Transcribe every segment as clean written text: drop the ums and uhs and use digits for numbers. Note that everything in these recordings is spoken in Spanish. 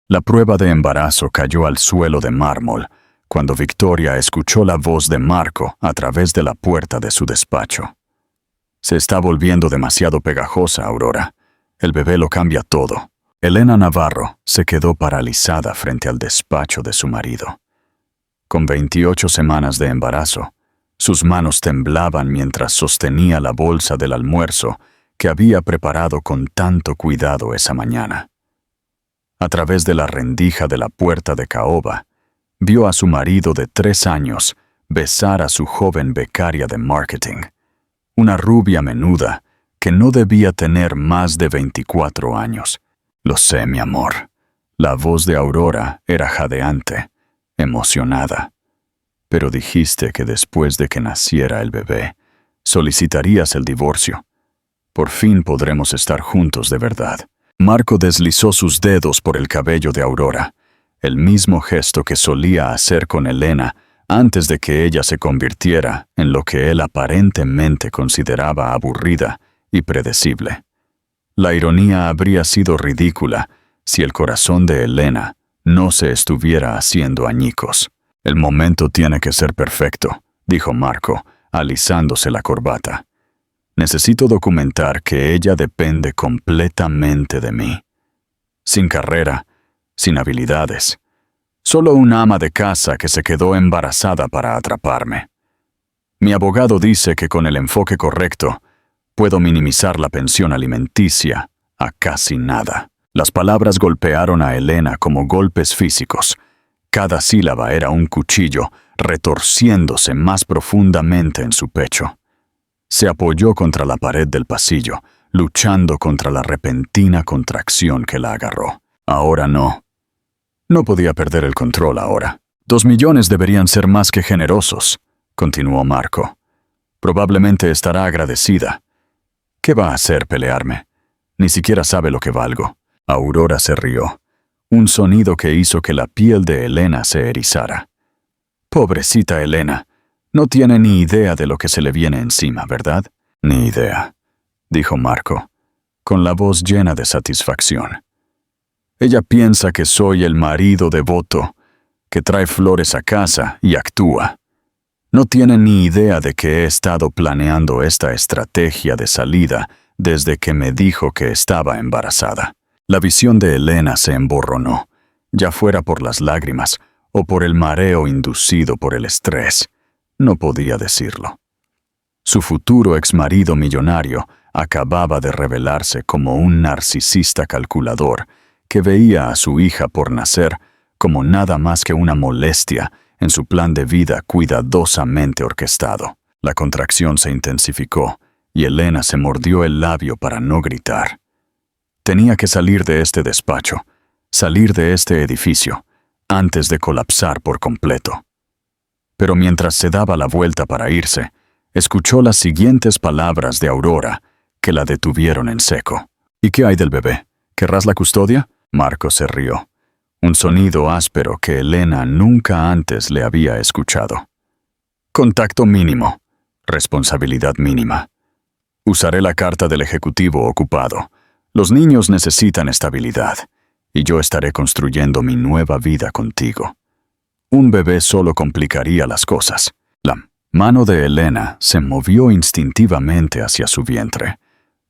La prueba de embarazo cayó al suelo de mármol cuando Victoria escuchó la voz de Marco a través de la puerta de su despacho. Se está volviendo demasiado pegajosa, Aurora. El bebé lo cambia todo. Elena Navarro se quedó paralizada frente al despacho de su marido. Con 28 semanas de embarazo, sus manos temblaban mientras sostenía la bolsa del almuerzo que había preparado con tanto cuidado esa mañana. A través de la rendija de la puerta de caoba, vio a su marido de 3 años besar a su joven becaria de marketing, una rubia menuda que no debía tener más de 24 años. Lo sé, mi amor. La voz de Aurora era jadeante, emocionada. Pero dijiste que después de que naciera el bebé, solicitarías el divorcio. Por fin podremos estar juntos de verdad. Marco deslizó sus dedos por el cabello de Aurora, el mismo gesto que solía hacer con Elena antes de que ella se convirtiera en lo que él aparentemente consideraba aburrida y predecible. La ironía habría sido ridícula si el corazón de Elena no se estuviera haciendo añicos. El momento tiene que ser perfecto, dijo Marco, alisándose la corbata. Necesito documentar que ella depende completamente de mí. Sin carrera, sin habilidades. Solo una ama de casa que se quedó embarazada para atraparme. Mi abogado dice que con el enfoque correcto, puedo minimizar la pensión alimenticia a casi nada. Las palabras golpearon a Elena como golpes físicos. Cada sílaba era un cuchillo, retorciéndose más profundamente en su pecho. Se apoyó contra la pared del pasillo, luchando contra la repentina contracción que la agarró. Ahora no. No podía perder el control ahora. 2 millones deberían ser más que generosos, continuó Marco. Probablemente estará agradecida. ¿Qué va a hacer pelearme? Ni siquiera sabe lo que valgo. Aurora se rió. Un sonido que hizo que la piel de Elena se erizara. Pobrecita Elena. No tiene ni idea de lo que se le viene encima, ¿verdad? Ni idea, dijo Marco, con la voz llena de satisfacción. Ella piensa que soy el marido devoto, que trae flores a casa y actúa. No tiene ni idea de que he estado planeando esta estrategia de salida desde que me dijo que estaba embarazada. La visión de Elena se emborronó, ya fuera por las lágrimas o por el mareo inducido por el estrés. No podía decirlo. Su futuro exmarido millonario acababa de revelarse como un narcisista calculador que veía a su hija por nacer como nada más que una molestia en su plan de vida cuidadosamente orquestado. La contracción se intensificó y Elena se mordió el labio para no gritar. Tenía que salir de este despacho, salir de este edificio, antes de colapsar por completo. Pero mientras se daba la vuelta para irse, escuchó las siguientes palabras de Aurora que la detuvieron en seco. ¿Y qué hay del bebé? ¿Querrás la custodia? Marco se rió. Un sonido áspero que Elena nunca antes le había escuchado. Contacto mínimo. Responsabilidad mínima. Usaré la carta del ejecutivo ocupado. Los niños necesitan estabilidad, y yo estaré construyendo mi nueva vida contigo. Un bebé solo complicaría las cosas. La mano de Elena se movió instintivamente hacia su vientre,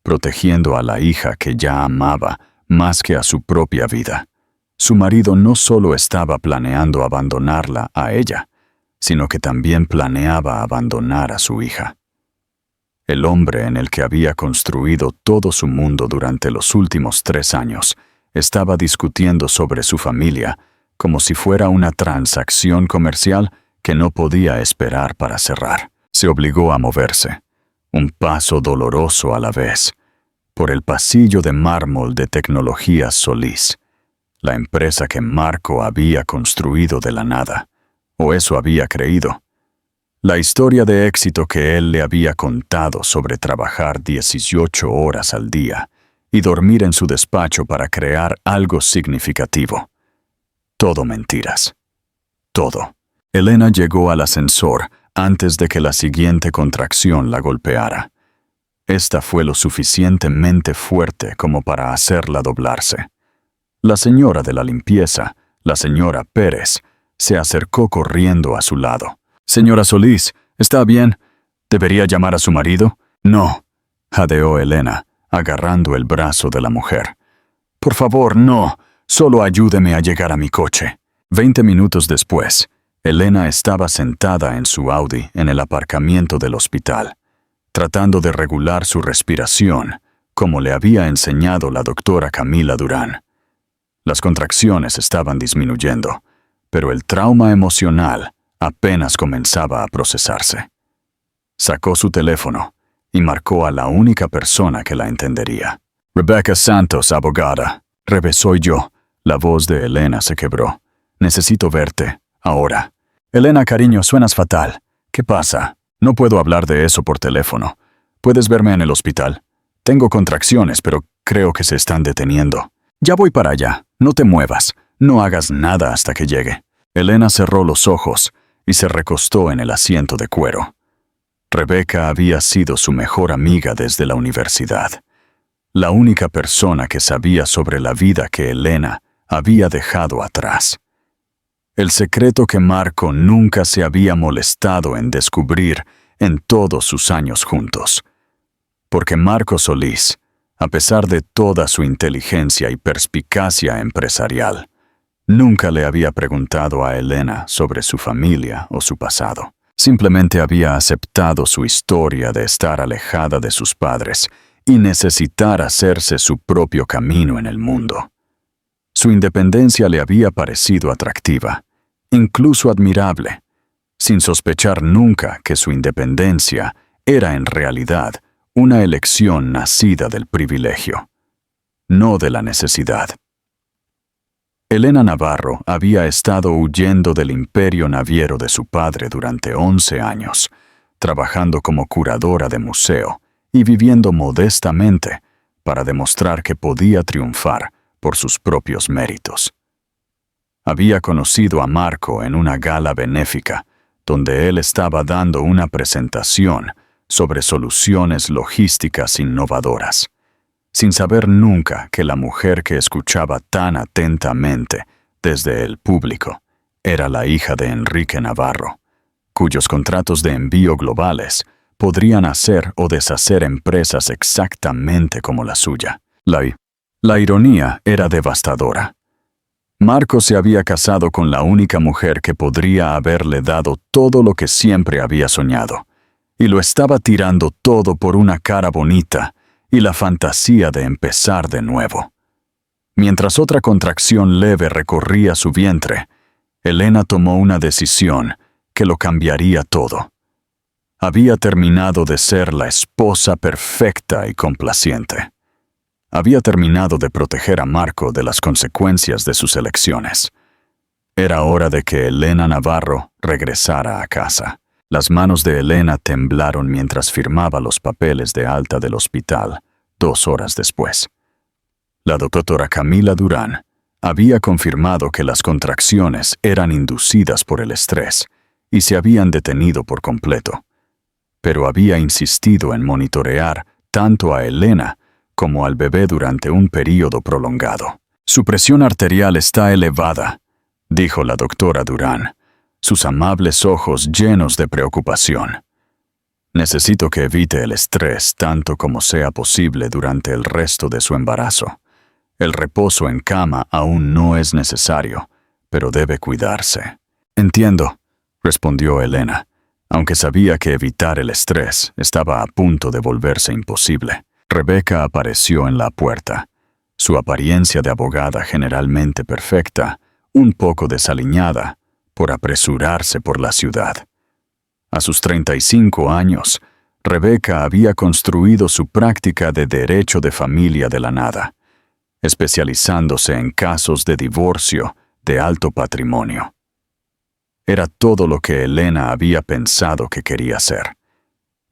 protegiendo a la hija que ya amaba más que a su propia vida. Su marido no solo estaba planeando abandonarla a ella, sino que también planeaba abandonar a su hija. El hombre en el que había construido todo su mundo durante los últimos 3 años estaba discutiendo sobre su familia como si fuera una transacción comercial que no podía esperar para cerrar. Se obligó a moverse, un paso doloroso a la vez, por el pasillo de mármol de Tecnologías Solís, la empresa que Marco había construido de la nada, o eso había creído. La historia de éxito que él le había contado sobre trabajar 18 horas al día y dormir en su despacho para crear algo significativo. Todo mentiras. Todo. Elena llegó al ascensor antes de que la siguiente contracción la golpeara. Esta fue lo suficientemente fuerte como para hacerla doblarse. La señora de la limpieza, la señora Pérez, se acercó corriendo a su lado. «Señora Solís, ¿está bien? ¿Debería llamar a su marido?» «No», jadeó Elena, agarrando el brazo de la mujer. «Por favor, no. Solo ayúdeme a llegar a mi coche». 20 minutos después, Elena estaba sentada en su Audi en el aparcamiento del hospital, tratando de regular su respiración, como le había enseñado la doctora Camila Durán. Las contracciones estaban disminuyendo, pero el trauma emocional apenas comenzaba a procesarse. Sacó su teléfono y marcó a la única persona que la entendería. «Rebecca Santos, abogada». «Rebe, soy yo». La voz de Elena se quebró. «Necesito verte, ahora». «Elena, cariño, suenas fatal. ¿Qué pasa?» «No puedo hablar de eso por teléfono. ¿Puedes verme en el hospital?» «Tengo contracciones, pero creo que se están deteniendo». «Ya voy para allá. No te muevas. No hagas nada hasta que llegue». Elena cerró los ojos y se recostó en el asiento de cuero. Rebecca había sido su mejor amiga desde la universidad. La única persona que sabía sobre la vida que Elena había dejado atrás. El secreto que Marco nunca se había molestado en descubrir en todos sus años juntos. Porque Marco Solís, a pesar de toda su inteligencia y perspicacia empresarial, nunca le había preguntado a Elena sobre su familia o su pasado. Simplemente había aceptado su historia de estar alejada de sus padres y necesitar hacerse su propio camino en el mundo. Su independencia le había parecido atractiva, incluso admirable, sin sospechar nunca que su independencia era en realidad una elección nacida del privilegio, no de la necesidad. Elena Navarro había estado huyendo del imperio naviero de su padre durante 11 años, trabajando como curadora de museo y viviendo modestamente para demostrar que podía triunfar por sus propios méritos. Había conocido a Marco en una gala benéfica, donde él estaba dando una presentación sobre soluciones logísticas innovadoras, sin saber nunca que la mujer que escuchaba tan atentamente desde el público era la hija de Enrique Navarro, cuyos contratos de envío globales podrían hacer o deshacer empresas exactamente como la suya. La ironía era devastadora. Marco se había casado con la única mujer que podría haberle dado todo lo que siempre había soñado, y lo estaba tirando todo por una cara bonita y la fantasía de empezar de nuevo. Mientras otra contracción leve recorría su vientre, Elena tomó una decisión que lo cambiaría todo. Había terminado de ser la esposa perfecta y complaciente. Había terminado de proteger a Marco de las consecuencias de sus elecciones. Era hora de que Elena Navarro regresara a casa. Las manos de Elena temblaron mientras firmaba los papeles de alta del hospital 2 horas después. La doctora Camila Durán había confirmado que las contracciones eran inducidas por el estrés y se habían detenido por completo, pero había insistido en monitorear tanto a Elena como al bebé durante un período prolongado. «Su presión arterial está elevada», dijo la doctora Durán, sus amables ojos llenos de preocupación. «Necesito que evite el estrés tanto como sea posible durante el resto de su embarazo. El reposo en cama aún no es necesario, pero debe cuidarse». «Entiendo», respondió Elena, aunque sabía que evitar el estrés estaba a punto de volverse imposible. Rebecca apareció en la puerta, su apariencia de abogada generalmente perfecta, un poco desaliñada por apresurarse por la ciudad. A sus 35 años, Rebecca había construido su práctica de derecho de familia de la nada, especializándose en casos de divorcio de alto patrimonio. Era todo lo que Elena había pensado que quería ser: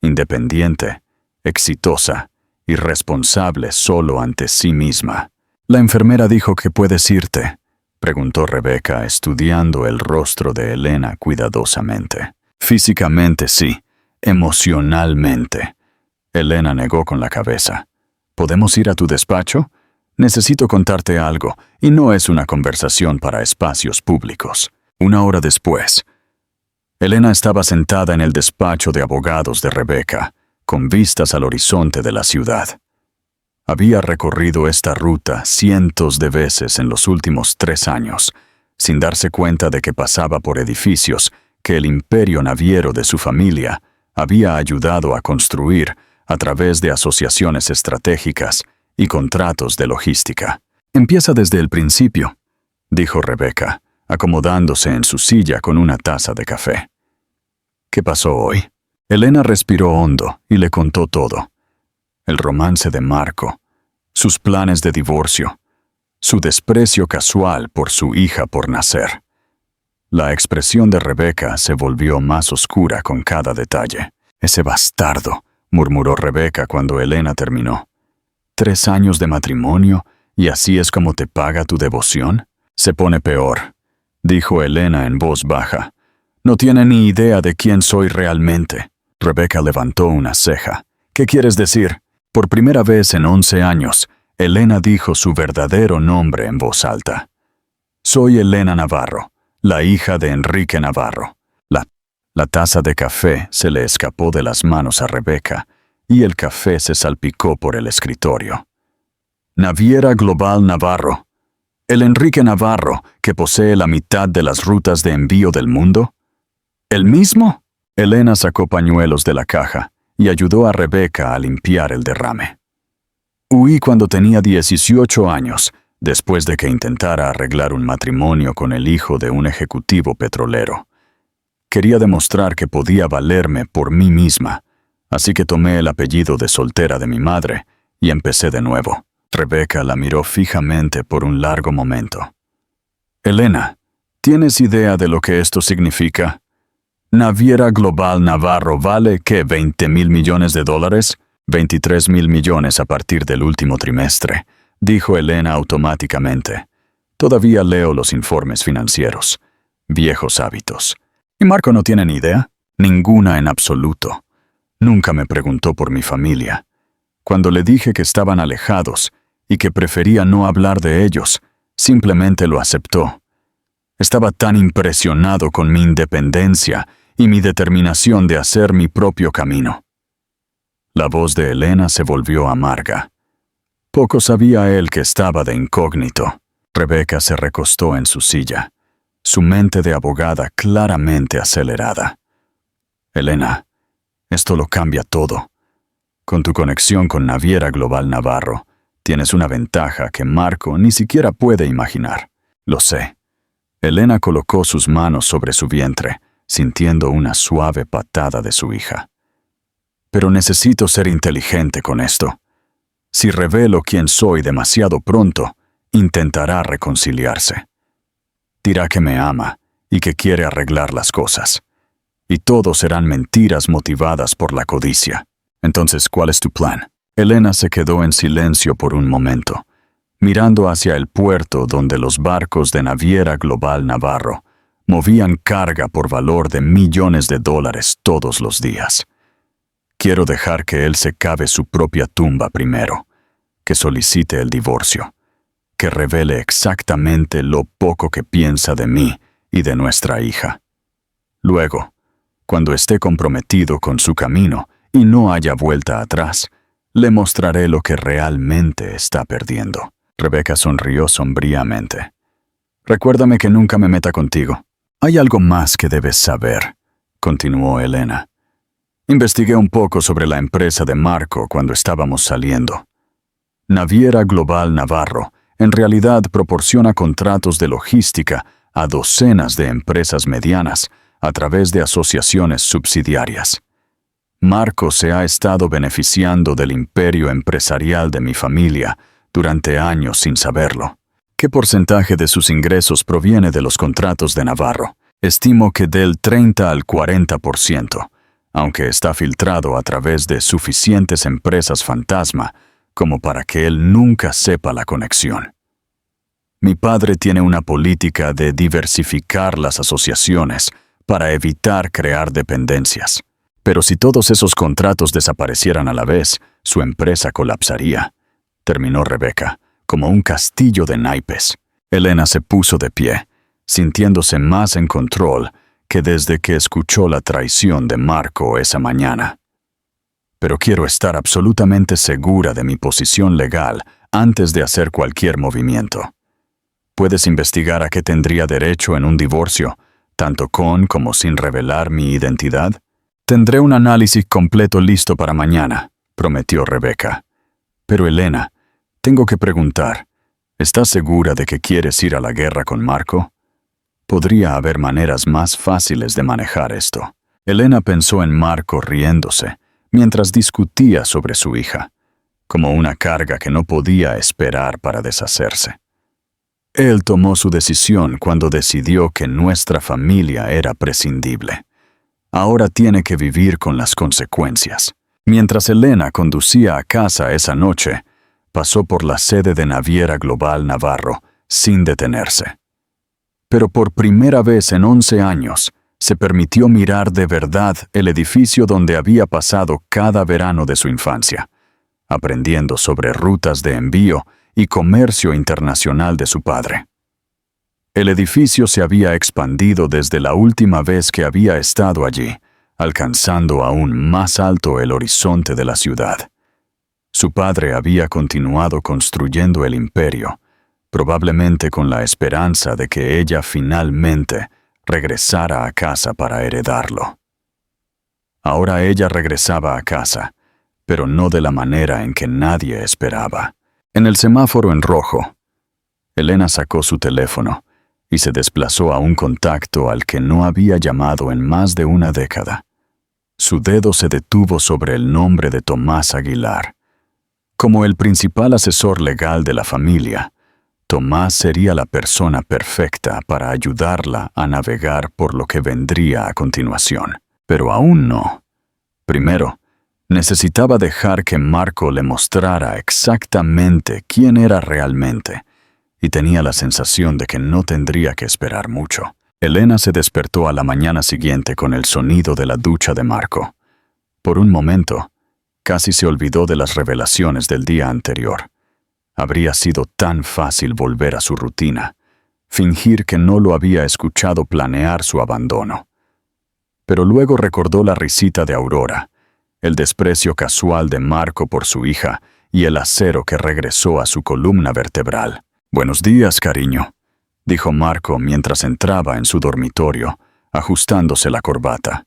independiente, exitosa y responsable solo ante sí misma. «¿La enfermera dijo que puedes irte?», preguntó Rebecca, estudiando el rostro de Elena cuidadosamente. «Físicamente sí, emocionalmente». Elena negó con la cabeza. «¿Podemos ir a tu despacho? necesito contarte algo, y no es una conversación para espacios públicos. 1 hora después, Elena estaba sentada en el despacho de abogados de Rebecca, con vistas al horizonte de la ciudad. Había recorrido esta ruta cientos de veces en los últimos 3 años, sin darse cuenta de que pasaba por edificios que el imperio naviero de su familia había ayudado a construir a través de asociaciones estratégicas y contratos de logística. «Empieza desde el principio», dijo Rebecca, acomodándose en su silla con una taza de café. «¿Qué pasó hoy?» Elena respiró hondo y le contó todo. El romance de Marco, sus planes de divorcio, su desprecio casual por su hija por nacer. La expresión de Rebecca se volvió más oscura con cada detalle. «Ese bastardo», murmuró Rebecca cuando Elena terminó. «3 años de matrimonio, ¿y así es como te paga tu devoción?» «Se pone peor», dijo Elena en voz baja. «No tiene ni idea de quién soy realmente». Rebecca levantó una ceja. «¿Qué quieres decir?» Por primera vez en 11 años, Elena dijo su verdadero nombre en voz alta. «Soy Elena Navarro, la hija de Enrique Navarro». La taza de café se le escapó de las manos a Rebecca y el café se salpicó por el escritorio. «Naviera Global Navarro. ¿El Enrique Navarro que posee la mitad de las rutas de envío del mundo? ¿El mismo?» Elena sacó pañuelos de la caja y ayudó a Rebecca a limpiar el derrame. «Huí cuando tenía 18 años, después de que intentara arreglar un matrimonio con el hijo de un ejecutivo petrolero. Quería demostrar que podía valerme por mí misma, así que tomé el apellido de soltera de mi madre y empecé de nuevo». Rebecca la miró fijamente por un largo momento. «Elena, ¿tienes idea de lo que esto significa? Naviera Global Navarro vale, ¿qué, 20,000 millones de dólares? 23,000 millones a partir del último trimestre», dijo Elena automáticamente. «Todavía leo los informes financieros. Viejos hábitos. ¿Y Marco no tiene ni idea?» «Ninguna en absoluto. Nunca me preguntó por mi familia. Cuando le dije que estaban alejados y que prefería no hablar de ellos, simplemente lo aceptó. Estaba tan impresionado con mi independencia y mi determinación de hacer mi propio camino». La voz de Elena se volvió amarga. Poco sabía él que estaba de incógnito. Rebecca se recostó en su silla, su mente de abogada claramente acelerada. «Elena, esto lo cambia todo. Con tu conexión con Naviera Global Navarro, tienes una ventaja que Marco ni siquiera puede imaginar. Lo sé». Elena colocó sus manos sobre su vientre, sintiendo una suave patada de su hija. «Pero necesito ser inteligente con esto. Si revelo quién soy demasiado pronto, intentará reconciliarse. Dirá que me ama y que quiere arreglar las cosas. Y todo serán mentiras motivadas por la codicia. Entonces, ¿cuál es tu plan?» Elena se quedó en silencio por un momento, mirando hacia el puerto donde los barcos de Naviera Global Navarro movían carga por valor de millones de dólares todos los días. «Quiero dejar que él se cave su propia tumba primero, que solicite el divorcio, que revele exactamente lo poco que piensa de mí y de nuestra hija. Luego, cuando esté comprometido con su camino y no haya vuelta atrás, le mostraré lo que realmente está perdiendo». Rebecca sonrió sombríamente. «Recuérdame que nunca me meta contigo. Hay algo más que debes saber», continuó Elena. «Investigué un poco sobre la empresa de Marco cuando estábamos saliendo. Naviera Global Navarro en realidad proporciona contratos de logística a docenas de empresas medianas a través de asociaciones subsidiarias. Marco se ha estado beneficiando del imperio empresarial de mi familia durante años sin saberlo. ¿Qué porcentaje de sus ingresos proviene de los contratos de Navarro? Estimo que del 30 al 40%, aunque está filtrado a través de suficientes empresas fantasma como para que él nunca sepa la conexión. Mi padre tiene una política de diversificar las asociaciones para evitar crear dependencias. Pero si todos esos contratos desaparecieran a la vez, su empresa colapsaría», terminó Rebecca, como un castillo de naipes. Elena se puso de pie, sintiéndose más en control que desde que escuchó la traición de Marco esa mañana. Pero quiero estar absolutamente segura de mi posición legal antes de hacer cualquier movimiento. ¿Puedes investigar a qué tendría derecho en un divorcio, tanto con como sin revelar mi identidad? Tendré un análisis completo listo para mañana, prometió Rebeca. Pero Elena, tengo que preguntar, ¿estás segura de que quieres ir a la guerra con Marco? Podría haber maneras más fáciles de manejar esto. Elena pensó en Marco riéndose, mientras discutía sobre su hija, como una carga que no podía esperar para deshacerse. Él tomó su decisión cuando decidió que nuestra familia era prescindible. Ahora tiene que vivir con las consecuencias. Mientras Elena conducía a casa esa noche, pasó por la sede de Naviera Global Navarro sin detenerse. Pero por primera vez en 11 años, se permitió mirar de verdad el edificio donde había pasado cada verano de su infancia, aprendiendo sobre rutas de envío y comercio internacional de su padre. El edificio se había expandido desde la última vez que había estado allí, alcanzando aún más alto el horizonte de la ciudad. Su padre había continuado construyendo el imperio, probablemente con la esperanza de que ella finalmente regresara a casa para heredarlo. Ahora ella regresaba a casa, pero no de la manera en que nadie esperaba. En el semáforo en rojo, Elena sacó su teléfono y se desplazó a un contacto al que no había llamado en más de una década. Su dedo se detuvo sobre el nombre de Tomás Aguilar. Como el principal asesor legal de la familia, Tomás sería la persona perfecta para ayudarla a navegar por lo que vendría a continuación. Pero aún no. Primero, necesitaba dejar que Marco le mostrara exactamente quién era realmente, y tenía la sensación de que no tendría que esperar mucho. Elena se despertó a la mañana siguiente con el sonido de la ducha de Marco. Por un momento, casi se olvidó de las revelaciones del día anterior. Habría sido tan fácil volver a su rutina, fingir que no lo había escuchado planear su abandono. Pero luego recordó la risita de Aurora, el desprecio casual de Marco por su hija y el acero que regresó a su columna vertebral. «Buenos días, cariño», dijo Marco mientras entraba en su dormitorio, ajustándose la corbata.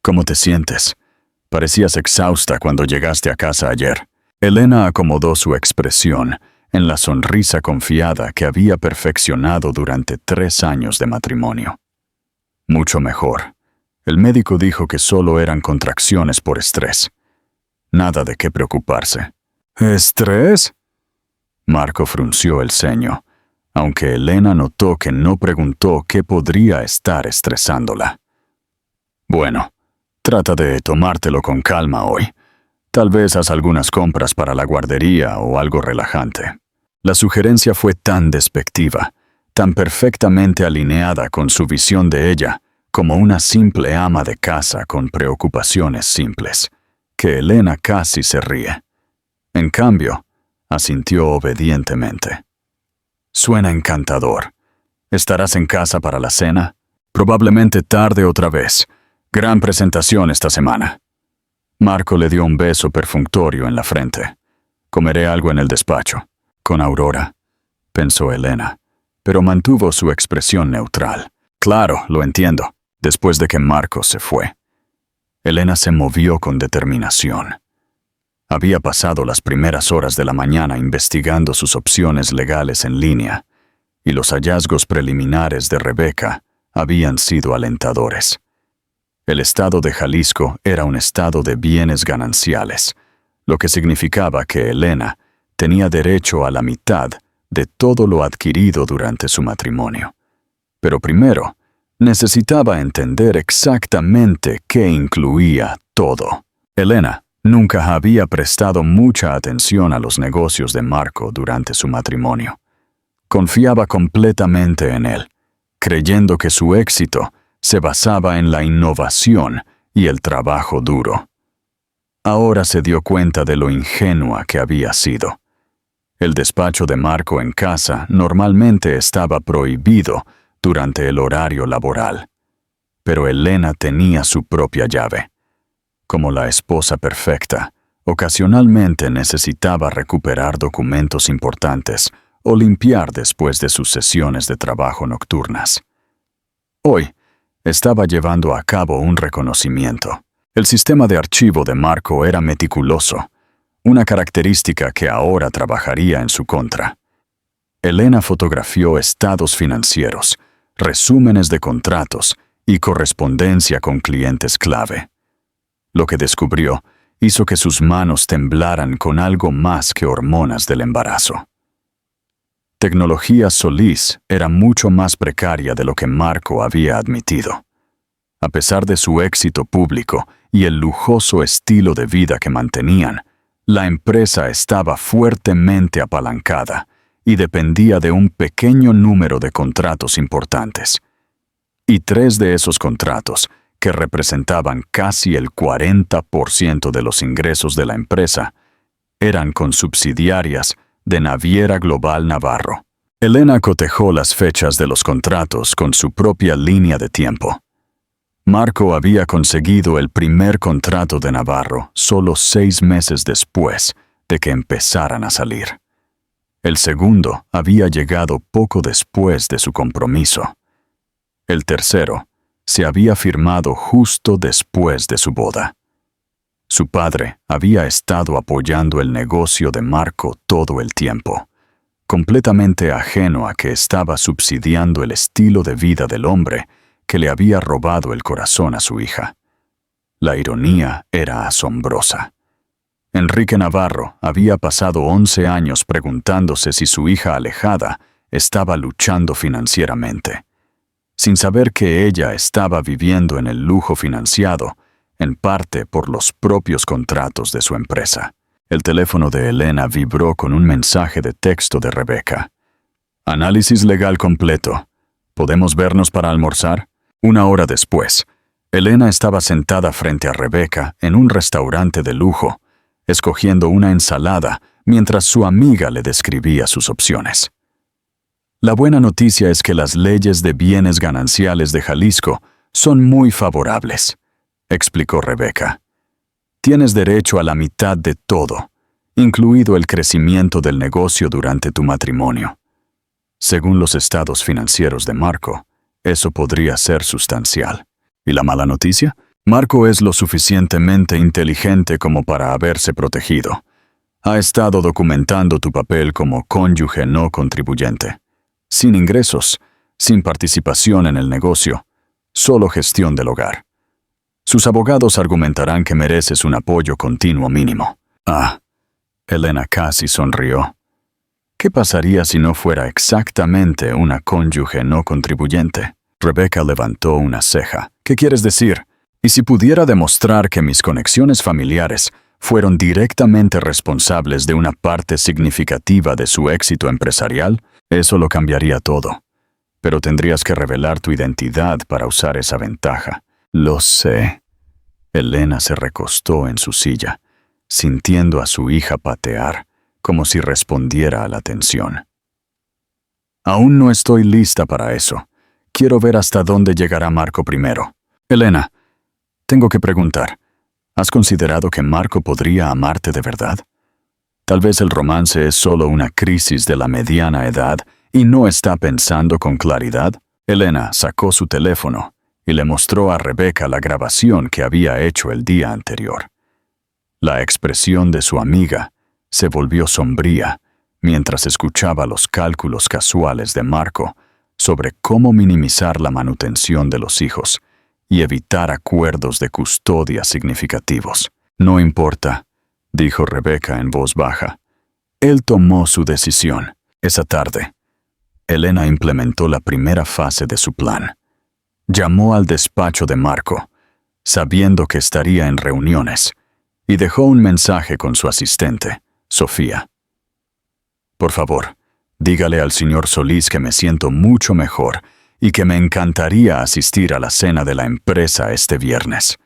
«¿Cómo te sientes? Parecías exhausta cuando llegaste a casa ayer». Elena acomodó su expresión en la sonrisa confiada que había perfeccionado durante 3 años de matrimonio. «Mucho mejor. El médico dijo que solo eran contracciones por estrés. Nada de qué preocuparse». «¿Estrés?». Marco frunció el ceño, aunque Elena notó que no preguntó qué podría estar estresándola. «Bueno, trata de tomártelo con calma hoy. Tal vez haz algunas compras para la guardería o algo relajante». La sugerencia fue tan despectiva, tan perfectamente alineada con su visión de ella, como una simple ama de casa con preocupaciones simples, que Elena casi se ríe. En cambio, asintió obedientemente. «Suena encantador. ¿Estarás en casa para la cena? Probablemente tarde otra vez. Gran presentación esta semana». Marco le dio un beso perfunctorio en la frente. «Comeré algo en el despacho, con Aurora», pensó Elena, pero mantuvo su expresión neutral. «Claro, lo entiendo», después de que Marco se fue. Elena se movió con determinación. Había pasado las primeras horas de la mañana investigando sus opciones legales en línea, y los hallazgos preliminares de Rebeca habían sido alentadores. El estado de Jalisco era un estado de bienes gananciales, lo que significaba que Elena tenía derecho a la mitad de todo lo adquirido durante su matrimonio. Pero primero, necesitaba entender exactamente qué incluía todo. Elena nunca había prestado mucha atención a los negocios de Marco durante su matrimonio. Confiaba completamente en él, creyendo que su éxito se basaba en la innovación y el trabajo duro. Ahora se dio cuenta de lo ingenua que había sido. El despacho de Marco en casa normalmente estaba prohibido durante el horario laboral, pero Elena tenía su propia llave. Como la esposa perfecta, ocasionalmente necesitaba recuperar documentos importantes o limpiar después de sus sesiones de trabajo nocturnas. Hoy, estaba llevando a cabo un reconocimiento. El sistema de archivo de Marco era meticuloso, una característica que ahora trabajaría en su contra. Elena fotografió estados financieros, resúmenes de contratos y correspondencia con clientes clave. Lo que descubrió hizo que sus manos temblaran con algo más que hormonas del embarazo. Tecnología Solís era mucho más precaria de lo que Marco había admitido. A pesar de su éxito público y el lujoso estilo de vida que mantenían, la empresa estaba fuertemente apalancada y dependía de un pequeño número de contratos importantes. Y 3 de esos contratos, que representaban casi el 40% de los ingresos de la empresa, eran con subsidiarias de Naviera Global Navarro. Elena cotejó las fechas de los contratos con su propia línea de tiempo. Marco había conseguido el primer contrato de Navarro solo 6 meses después de que empezaran a salir. El segundo había llegado poco después de su compromiso. El tercero se había firmado justo después de su boda. Su padre había estado apoyando el negocio de Marco todo el tiempo, completamente ajeno a que estaba subsidiando el estilo de vida del hombre que le había robado el corazón a su hija. La ironía era asombrosa. Enrique Navarro había pasado 11 años preguntándose si su hija alejada estaba luchando financieramente, sin saber que ella estaba viviendo en el lujo financiado, en parte por los propios contratos de su empresa. El teléfono de Elena vibró con un mensaje de texto de Rebeca. Análisis legal completo. ¿Podemos vernos para almorzar? 1 hora después, Elena estaba sentada frente a Rebeca en un restaurante de lujo, escogiendo una ensalada mientras su amiga le describía sus opciones. La buena noticia es que las leyes de bienes gananciales de Jalisco son muy favorables, explicó Rebeca. Tienes derecho a la mitad de todo, incluido el crecimiento del negocio durante tu matrimonio. Según los estados financieros de Marco, eso podría ser sustancial. ¿Y la mala noticia? Marco es lo suficientemente inteligente como para haberse protegido. Ha estado documentando tu papel como cónyuge no contribuyente. Sin ingresos, sin participación en el negocio, solo gestión del hogar. Sus abogados argumentarán que mereces un apoyo continuo mínimo. Elena casi sonrió. ¿Qué pasaría si no fuera exactamente una cónyuge no contribuyente? Rebeca levantó una ceja. ¿Qué quieres decir? ¿Y si pudiera demostrar que mis conexiones familiares fueron directamente responsables de una parte significativa de su éxito empresarial? Eso lo cambiaría todo. Pero tendrías que revelar tu identidad para usar esa ventaja. Lo sé. Elena se recostó en su silla, sintiendo a su hija patear, como si respondiera a la tensión. Aún no estoy lista para eso. Quiero ver hasta dónde llegará Marco primero. Elena, tengo que preguntar, ¿has considerado que Marco podría amarte de verdad? Tal vez el romance es solo una crisis de la mediana edad y no está pensando con claridad. Elena sacó su teléfono y le mostró a Rebeca la grabación que había hecho el día anterior. La expresión de su amiga se volvió sombría mientras escuchaba los cálculos casuales de Marco sobre cómo minimizar la manutención de los hijos y evitar acuerdos de custodia significativos. No importa, dijo Rebeca en voz baja. Él tomó su decisión. Esa tarde, Elena implementó la primera fase de su plan. Llamó al despacho de Marco, sabiendo que estaría en reuniones, y dejó un mensaje con su asistente, Sofía. Por favor, dígale al señor Solís que me siento mucho mejor y que me encantaría asistir a la cena de la empresa este viernes.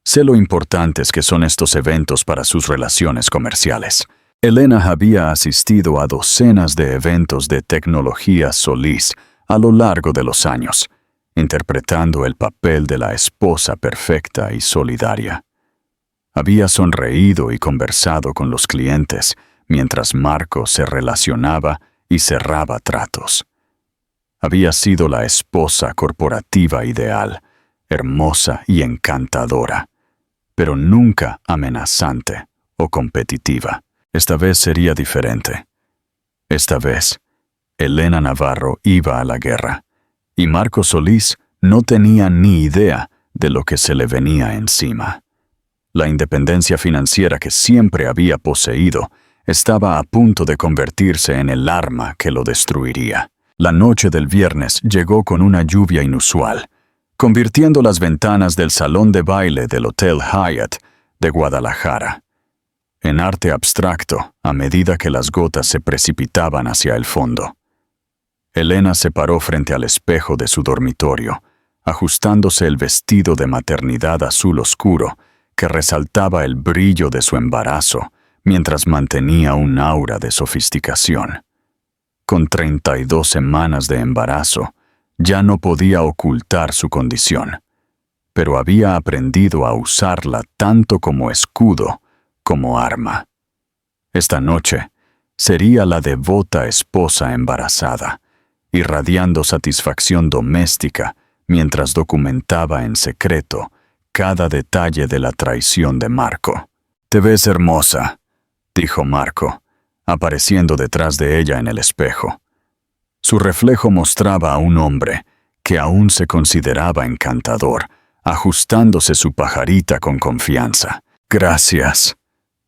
Sé lo importantes que son estos eventos para sus relaciones comerciales. Elena había asistido a docenas de eventos de tecnología Solís a lo largo de los años, interpretando el papel de la esposa perfecta y solidaria. Había sonreído y conversado con los clientes mientras Marco se relacionaba y cerraba tratos. Había sido la esposa corporativa ideal, hermosa y encantadora, pero nunca amenazante o competitiva. Esta vez sería diferente. Esta vez, Elena Navarro iba a la guerra, y Marco Solís no tenía ni idea de lo que se le venía encima. La independencia financiera que siempre había poseído estaba a punto de convertirse en el arma que lo destruiría. La noche del viernes llegó con una lluvia inusual, convirtiendo las ventanas del salón de baile del Hotel Hyatt de Guadalajara en arte abstracto a medida que las gotas se precipitaban hacia el fondo. Elena se paró frente al espejo de su dormitorio, ajustándose el vestido de maternidad azul oscuro que resaltaba el brillo de su embarazo mientras mantenía un aura de sofisticación. Con 32 semanas de embarazo, ya no podía ocultar su condición, pero había aprendido a usarla tanto como escudo como arma. Esta noche sería la devota esposa embarazada, irradiando satisfacción doméstica mientras documentaba en secreto cada detalle de la traición de Marco. «Te ves hermosa», dijo Marco, apareciendo detrás de ella en el espejo. Su reflejo mostraba a un hombre que aún se consideraba encantador, ajustándose su pajarita con confianza. «Gracias».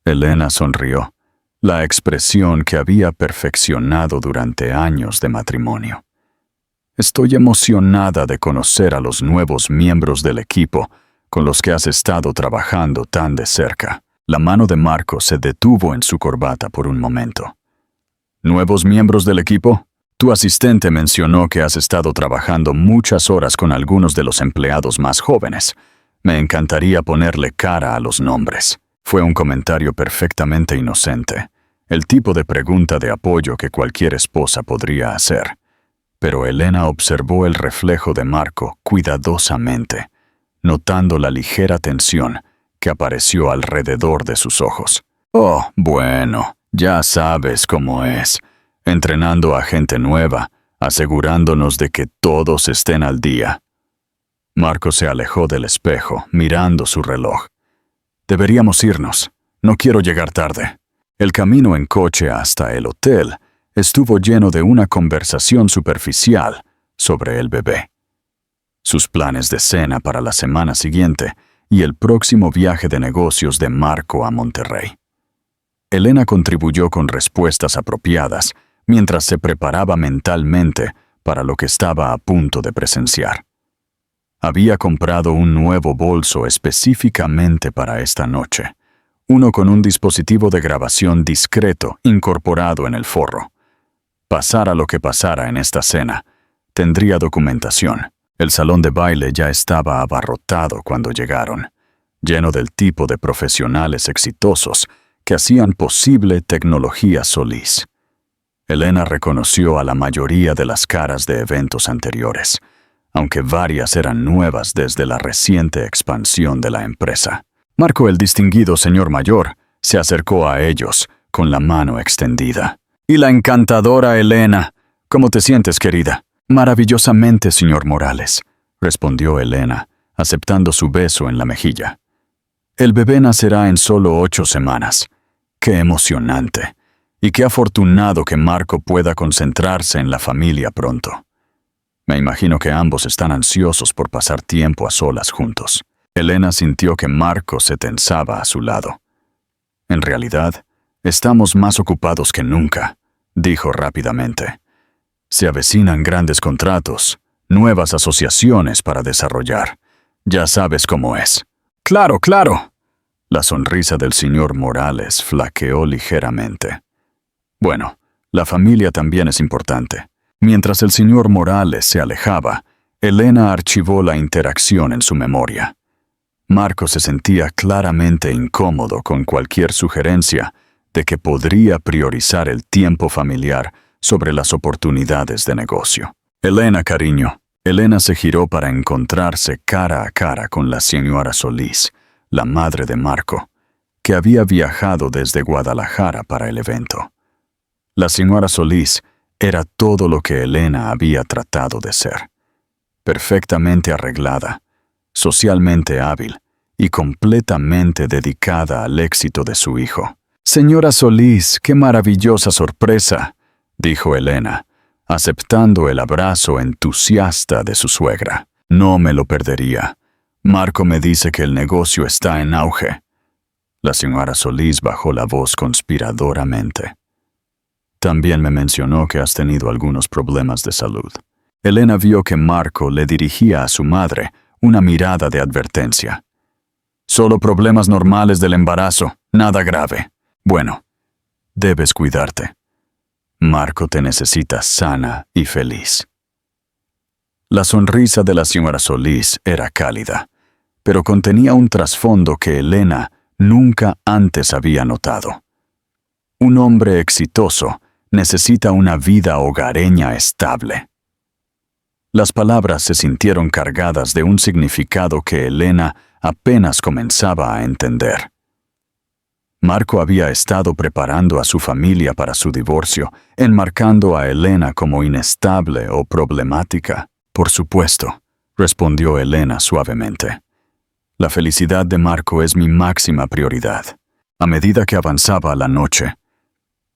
Elena sonrió, la expresión que había perfeccionado durante años de matrimonio. «Estoy emocionada de conocer a los nuevos miembros del equipo con los que has estado trabajando tan de cerca». La mano de Marco se detuvo en su corbata por un momento. «¿Nuevos miembros del equipo? Tu asistente mencionó que has estado trabajando muchas horas con algunos de los empleados más jóvenes. Me encantaría ponerle cara a los nombres». Fue un comentario perfectamente inocente, el tipo de pregunta de apoyo que cualquier esposa podría hacer. Pero Elena observó el reflejo de Marco cuidadosamente, notando la ligera tensión que apareció alrededor de sus ojos. «Oh, bueno, ya sabes cómo es, entrenando a gente nueva, asegurándonos de que todos estén al día». Marco se alejó del espejo, mirando su reloj. «Deberíamos irnos. No quiero llegar tarde». El camino en coche hasta el hotel estuvo lleno de una conversación superficial sobre el bebé, sus planes de cena para la semana siguiente y el próximo viaje de negocios de Marco a Monterrey. Elena contribuyó con respuestas apropiadas mientras se preparaba mentalmente para lo que estaba a punto de presenciar. Había comprado un nuevo bolso específicamente para esta noche, uno con un dispositivo de grabación discreto incorporado en el forro. Pasara lo que pasara en esta cena, tendría documentación. El salón de baile ya estaba abarrotado cuando llegaron, lleno del tipo de profesionales exitosos que hacían posible tecnología Solís. Elena reconoció a la mayoría de las caras de eventos anteriores, aunque varias eran nuevas desde la reciente expansión de la empresa. Marco, el distinguido señor mayor, se acercó a ellos con la mano extendida. «Y la encantadora Elena, ¿cómo te sientes, querida?» «Maravillosamente, señor Morales», respondió Elena, aceptando su beso en la mejilla. «El bebé nacerá en solo 8 semanas. ¡Qué emocionante! Y qué afortunado que Marco pueda concentrarse en la familia pronto. Me imagino que ambos están ansiosos por pasar tiempo a solas juntos». Elena sintió que Marco se tensaba a su lado. «En realidad, estamos más ocupados que nunca», dijo rápidamente. «Se avecinan grandes contratos, nuevas asociaciones para desarrollar. Ya sabes cómo es». «Claro, claro». La sonrisa del señor Morales flaqueó ligeramente. «Bueno, la familia también es importante». Mientras el señor Morales se alejaba, Elena archivó la interacción en su memoria. Marco se sentía claramente incómodo con cualquier sugerencia de que podría priorizar el tiempo familiar sobre las oportunidades de negocio. Elena, cariño. Elena se giró para encontrarse cara a cara con la señora Solís, la madre de Marco, que había viajado desde Guadalajara para el evento. La señora Solís era todo lo que Elena había tratado de ser. Perfectamente arreglada, socialmente hábil y completamente dedicada al éxito de su hijo. «Señora Solís, qué maravillosa sorpresa», dijo Elena, aceptando el abrazo entusiasta de su suegra. «No me lo perdería. Marco me dice que el negocio está en auge». La señora Solís bajó la voz conspiradoramente. «También me mencionó que has tenido algunos problemas de salud». Elena vio que Marco le dirigía a su madre una mirada de advertencia. «Solo problemas normales del embarazo, nada grave. Bueno, debes cuidarte. Marco te necesita sana y feliz». La sonrisa de la señora Solís era cálida, pero contenía un trasfondo que Elena nunca antes había notado. Un hombre exitoso necesita una vida hogareña estable. Las palabras se sintieron cargadas de un significado que Elena apenas comenzaba a entender. Marco había estado preparando a su familia para su divorcio, enmarcando a Elena como inestable o problemática. «Por supuesto», respondió Elena suavemente. «La felicidad de Marco es mi máxima prioridad». A medida que avanzaba la noche,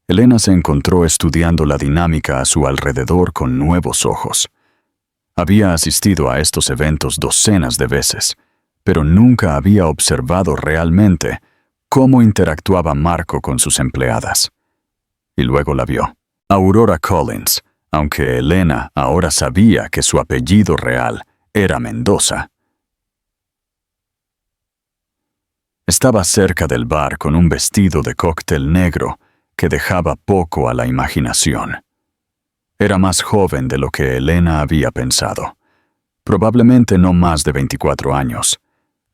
Elena se encontró estudiando la dinámica a su alrededor con nuevos ojos. Había asistido a estos eventos docenas de veces, pero nunca había observado realmente cómo interactuaba Marco con sus empleadas. Y luego la vio. Aurora Collins, aunque Elena ahora sabía que su apellido real era Mendoza, estaba cerca del bar con un vestido de cóctel negro que dejaba poco a la imaginación. Era más joven de lo que Elena había pensado, probablemente no más de 24 años,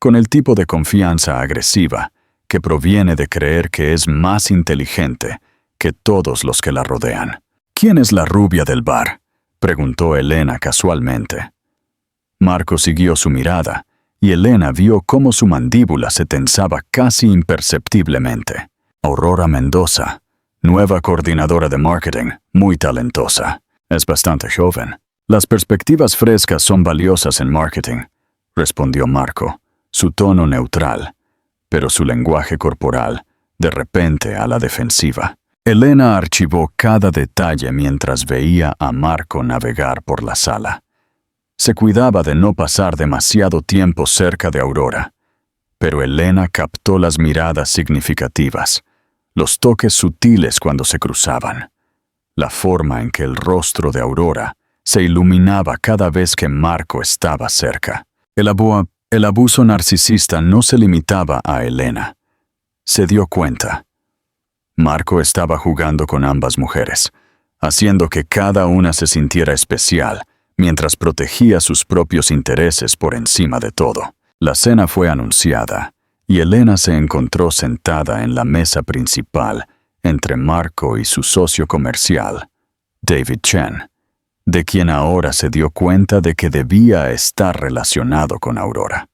con el tipo de confianza agresiva que proviene de creer que es más inteligente que todos los que la rodean. «¿Quién es la rubia del bar?», preguntó Elena casualmente. Marco siguió su mirada, y Elena vio cómo su mandíbula se tensaba casi imperceptiblemente. «Aurora Mendoza, nueva coordinadora de marketing, muy talentosa. Es bastante joven. Las perspectivas frescas son valiosas en marketing», respondió Marco, su tono neutral, pero su lenguaje corporal, de repente a la defensiva. Elena archivó cada detalle mientras veía a Marco navegar por la sala. Se cuidaba de no pasar demasiado tiempo cerca de Aurora, pero Elena captó las miradas significativas, los toques sutiles cuando se cruzaban, la forma en que el rostro de Aurora se iluminaba cada vez que Marco estaba cerca. El abuso narcisista no se limitaba a Elena. Se dio cuenta. Marco estaba jugando con ambas mujeres, haciendo que cada una se sintiera especial, mientras protegía sus propios intereses por encima de todo. La cena fue anunciada, y Elena se encontró sentada en la mesa principal entre Marco y su socio comercial, David Chen, de quien ahora se dio cuenta de que debía estar relacionado con Aurora.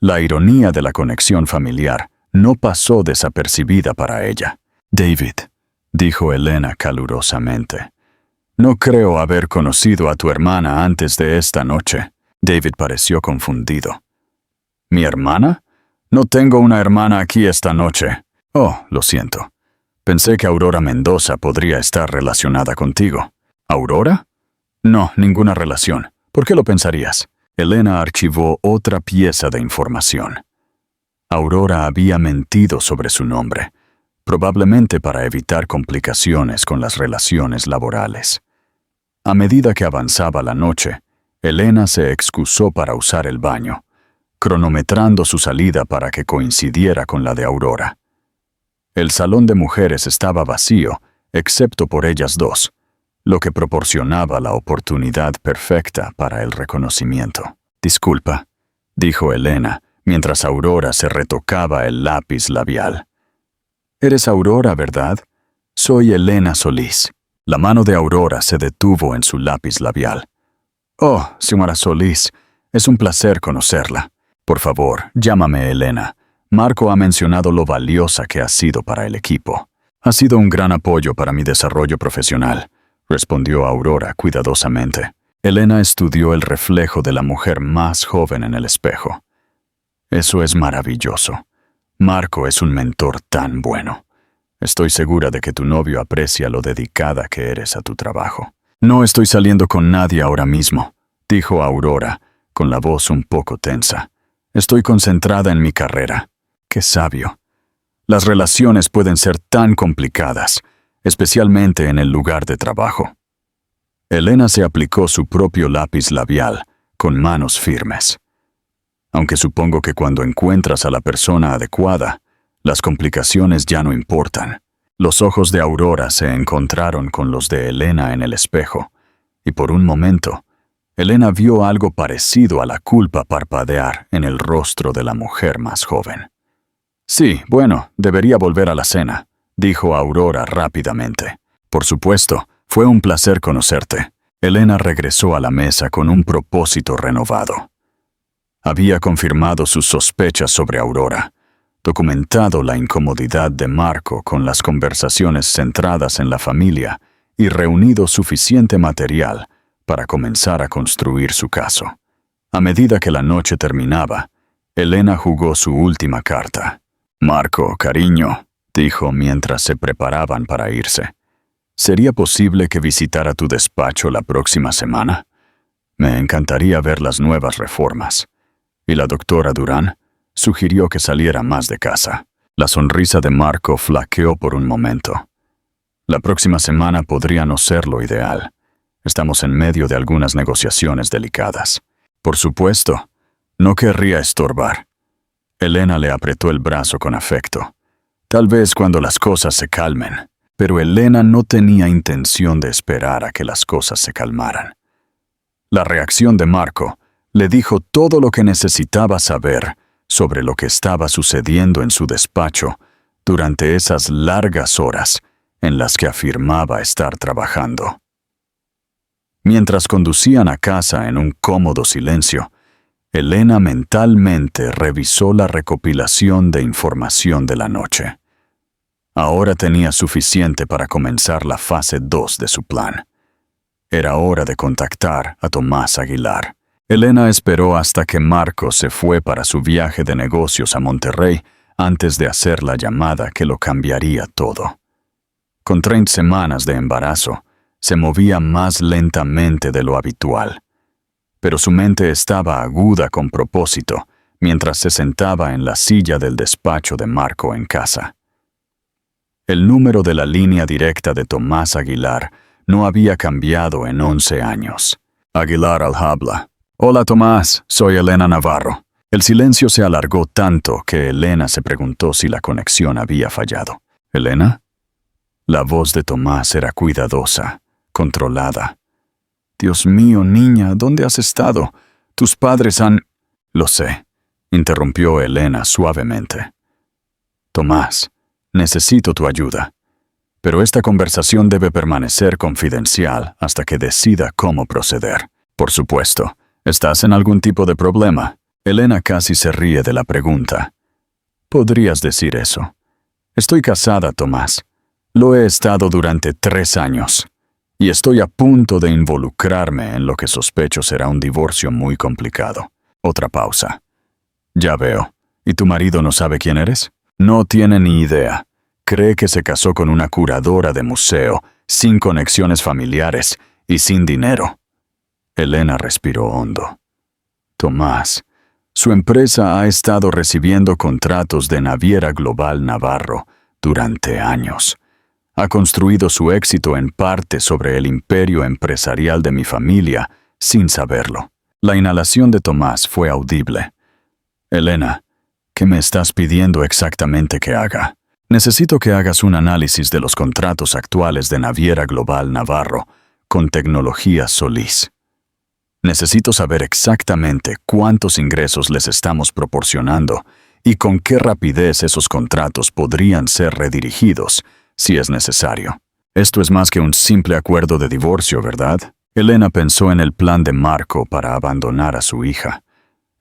La ironía de la conexión familiar no pasó desapercibida para ella. «David», dijo Elena calurosamente, «no creo haber conocido a tu hermana antes de esta noche». David pareció confundido. «¿Mi hermana? No tengo una hermana aquí esta noche». «Oh, lo siento. Pensé que Aurora Mendoza podría estar relacionada contigo». «¿Aurora? No, ninguna relación. ¿Por qué lo pensarías?» Elena archivó otra pieza de información. Aurora había mentido sobre su nombre, probablemente para evitar complicaciones con las relaciones laborales. A medida que avanzaba la noche, Elena se excusó para usar el baño, cronometrando su salida para que coincidiera con la de Aurora. El salón de mujeres estaba vacío, excepto por ellas dos, lo que proporcionaba la oportunidad perfecta para el reconocimiento. «Disculpa», dijo Elena, mientras Aurora se retocaba el lápiz labial. Eres Aurora, ¿verdad? Soy Elena Solís. La mano de Aurora se detuvo en su lápiz labial. Oh, señora Solís, es un placer conocerla. Por favor, llámame Elena. Marco ha mencionado lo valiosa que ha sido para el equipo. Ha sido un gran apoyo para mi desarrollo profesional, respondió Aurora cuidadosamente. Elena estudió el reflejo de la mujer más joven en el espejo. Eso es maravilloso. Marco es un mentor tan bueno. Estoy segura de que tu novio aprecia lo dedicada que eres a tu trabajo. No estoy saliendo con nadie ahora mismo, dijo Aurora, con la voz un poco tensa. Estoy concentrada en mi carrera. Qué sabio. Las relaciones pueden ser tan complicadas, especialmente en el lugar de trabajo. Elena se aplicó su propio lápiz labial, con manos firmes. Aunque supongo que cuando encuentras a la persona adecuada, las complicaciones ya no importan. Los ojos de Aurora se encontraron con los de Elena en el espejo, y por un momento, Elena vio algo parecido a la culpa parpadear en el rostro de la mujer más joven. Sí, bueno, debería volver a la cena, dijo Aurora rápidamente. Por supuesto, fue un placer conocerte. Elena regresó a la mesa con un propósito renovado. Había confirmado sus sospechas sobre Aurora, documentado la incomodidad de Marco con las conversaciones centradas en la familia y reunido suficiente material para comenzar a construir su caso. A medida que la noche terminaba, Elena jugó su última carta. Marco, cariño, dijo mientras se preparaban para irse. ¿Sería posible que visitara tu despacho la próxima semana? Me encantaría ver las nuevas reformas. Y la doctora Durán sugirió que saliera más de casa. La sonrisa de Marco flaqueó por un momento. La próxima semana podría no ser lo ideal. Estamos en medio de algunas negociaciones delicadas. Por supuesto, no querría estorbar. Elena le apretó el brazo con afecto. Tal vez cuando las cosas se calmen. Pero Elena no tenía intención de esperar a que las cosas se calmaran. La reacción de Marco le dijo todo lo que necesitaba saber sobre lo que estaba sucediendo en su despacho durante esas largas horas en las que afirmaba estar trabajando. Mientras conducían a casa en un cómodo silencio, Elena mentalmente revisó la recopilación de información de la noche. Ahora tenía suficiente para comenzar la fase 2 de su plan. Era hora de contactar a Tomás Aguilar. Elena esperó hasta que Marco se fue para su viaje de negocios a Monterrey antes de hacer la llamada que lo cambiaría todo. Con 30 semanas de embarazo, se movía más lentamente de lo habitual. Pero su mente estaba aguda con propósito mientras se sentaba en la silla del despacho de Marco en casa. El número de la línea directa de Tomás Aguilar no había cambiado en 11 años. Aguilar al habla. Hola Tomás, soy Elena Navarro. El silencio se alargó tanto que Elena se preguntó si la conexión había fallado. ¿Elena? La voz de Tomás era cuidadosa, controlada. Dios mío, niña, ¿dónde has estado? Tus padres han... Lo sé, interrumpió Elena suavemente. Tomás, necesito tu ayuda. Pero esta conversación debe permanecer confidencial hasta que decida cómo proceder. Por supuesto. ¿Estás en algún tipo de problema? Elena casi se ríe de la pregunta. Podrías decir eso. Estoy casada, Tomás. Lo he estado durante 3 años. Y estoy a punto de involucrarme en lo que sospecho será un divorcio muy complicado. Otra pausa. Ya veo. ¿Y tu marido no sabe quién eres? No tiene ni idea. Cree que se casó con una curadora de museo, sin conexiones familiares y sin dinero. Elena respiró hondo. Tomás, su empresa ha estado recibiendo contratos de Naviera Global Navarro durante años. Ha construido su éxito en parte sobre el imperio empresarial de mi familia, sin saberlo. La inhalación de Tomás fue audible. Elena, ¿qué me estás pidiendo exactamente que haga? Necesito que hagas un análisis de los contratos actuales de Naviera Global Navarro con tecnología Solís. Necesito saber exactamente cuántos ingresos les estamos proporcionando y con qué rapidez esos contratos podrían ser redirigidos, si es necesario. Esto es más que un simple acuerdo de divorcio, ¿verdad? Elena pensó en el plan de Marco para abandonar a su hija,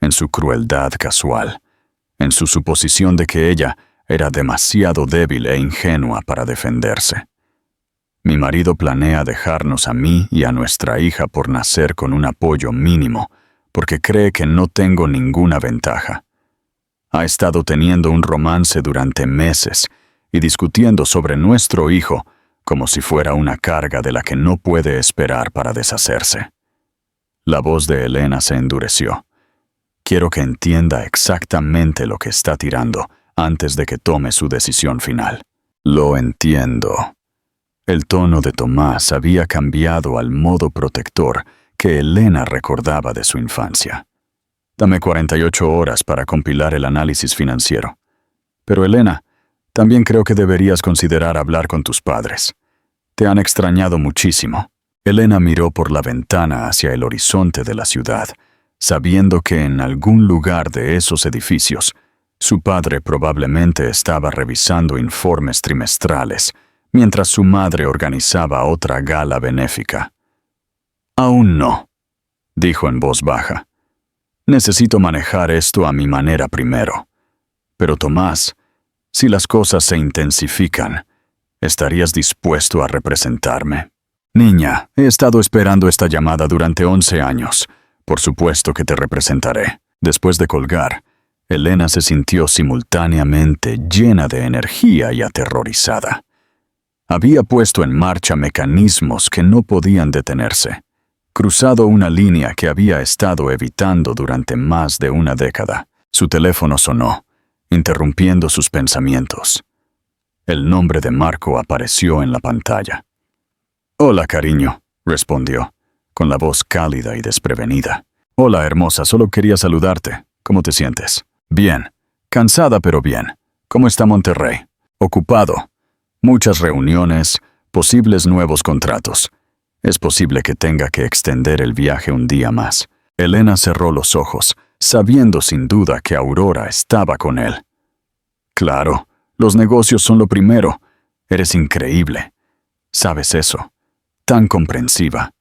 en su crueldad casual, en su suposición de que ella era demasiado débil e ingenua para defenderse. Mi marido planea dejarnos a mí y a nuestra hija por nacer con un apoyo mínimo, porque cree que no tengo ninguna ventaja. Ha estado teniendo un romance durante meses y discutiendo sobre nuestro hijo como si fuera una carga de la que no puede esperar para deshacerse. La voz de Elena se endureció. Quiero que entienda exactamente lo que está tirando antes de que tome su decisión final. Lo entiendo. El tono de Tomás había cambiado al modo protector que Elena recordaba de su infancia. Dame 48 horas para compilar el análisis financiero. Pero Elena, también creo que deberías considerar hablar con tus padres. Te han extrañado muchísimo. Elena miró por la ventana hacia el horizonte de la ciudad, sabiendo que en algún lugar de esos edificios, su padre probablemente estaba revisando informes trimestrales, mientras su madre organizaba otra gala benéfica. «Aún no», dijo en voz baja. «Necesito manejar esto a mi manera primero. Pero Tomás, si las cosas se intensifican, ¿estarías dispuesto a representarme?» «Niña, he estado esperando esta llamada durante 11 años. Por supuesto que te representaré». Después de colgar, Elena se sintió simultáneamente llena de energía y aterrorizada. Había puesto en marcha mecanismos que no podían detenerse, cruzado una línea que había estado evitando durante más de una década. Su teléfono sonó, interrumpiendo sus pensamientos. El nombre de Marco apareció en la pantalla. «Hola, cariño», respondió, con la voz cálida y desprevenida. «Hola, hermosa, solo quería saludarte. ¿Cómo te sientes?» «Bien. Cansada, pero bien. ¿Cómo está Monterrey?» «Ocupado. Muchas reuniones, posibles nuevos contratos. Es posible que tenga que extender el viaje un día más». Elena cerró los ojos, sabiendo sin duda que Aurora estaba con él. «Claro, los negocios son lo primero. Eres increíble. Sabes eso. Tan comprensiva».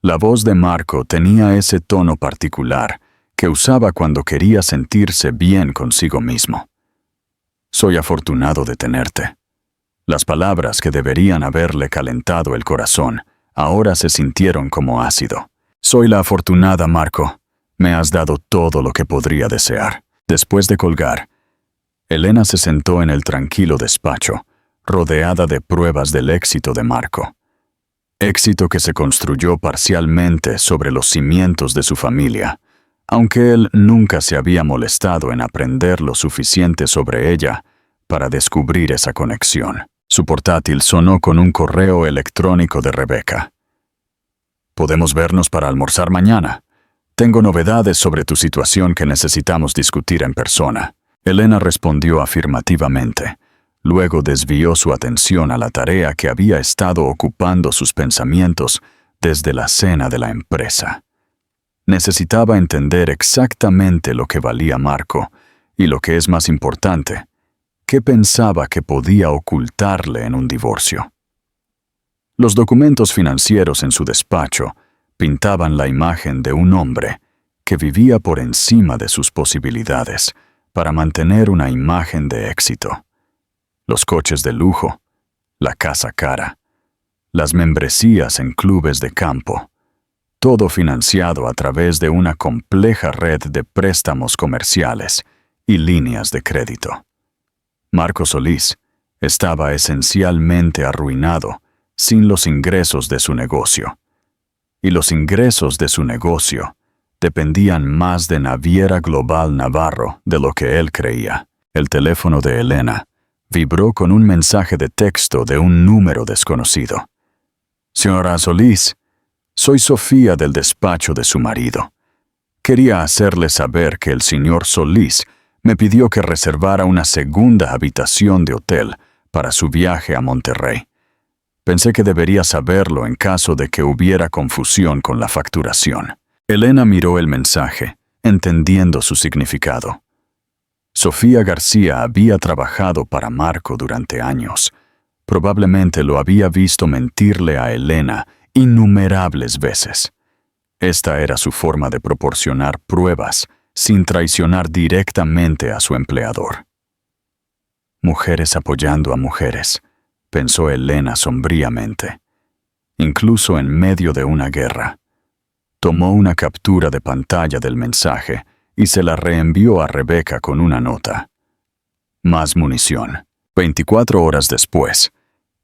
La voz de Marco tenía ese tono particular que usaba cuando quería sentirse bien consigo mismo. «Soy afortunado de tenerte». Las palabras que deberían haberle calentado el corazón ahora se sintieron como ácido. «Soy la afortunada, Marco. Me has dado todo lo que podría desear». Después de colgar, Elena se sentó en el tranquilo despacho, rodeada de pruebas del éxito de Marco. Éxito que se construyó parcialmente sobre los cimientos de su familia, aunque él nunca se había molestado en aprender lo suficiente sobre ella para descubrir esa conexión. Su portátil sonó con un correo electrónico de Rebeca. «Podemos vernos para almorzar mañana. Tengo novedades sobre tu situación que necesitamos discutir en persona». Elena respondió afirmativamente. Luego desvió su atención a la tarea que había estado ocupando sus pensamientos desde la cena de la empresa. Necesitaba entender exactamente lo que valía Marco y, lo que es más importante, qué pensaba que podía ocultarle en un divorcio. Los documentos financieros en su despacho pintaban la imagen de un hombre que vivía por encima de sus posibilidades para mantener una imagen de éxito. Los coches de lujo, la casa cara, las membresías en clubes de campo, todo financiado a través de una compleja red de préstamos comerciales y líneas de crédito. Marco Solís estaba esencialmente arruinado sin los ingresos de su negocio. Y los ingresos de su negocio dependían más de Naviera Global Navarro de lo que él creía. El teléfono de Elena vibró con un mensaje de texto de un número desconocido. «Señora Solís, soy Sofía del despacho de su marido. Quería hacerle saber que el señor Solís me pidió que reservara una segunda habitación de hotel para su viaje a Monterrey. Pensé que debería saberlo en caso de que hubiera confusión con la facturación». Elena miró el mensaje, entendiendo su significado. Sofía García había trabajado para Marco durante años. Probablemente lo había visto mentirle a Elena innumerables veces. Esta era su forma de proporcionar pruebas sin traicionar directamente a su empleador. Mujeres apoyando a mujeres, pensó Elena sombríamente. Incluso en medio de una guerra. Tomó una captura de pantalla del mensaje y se la reenvió a Rebeca con una nota. Más munición. 24 horas después,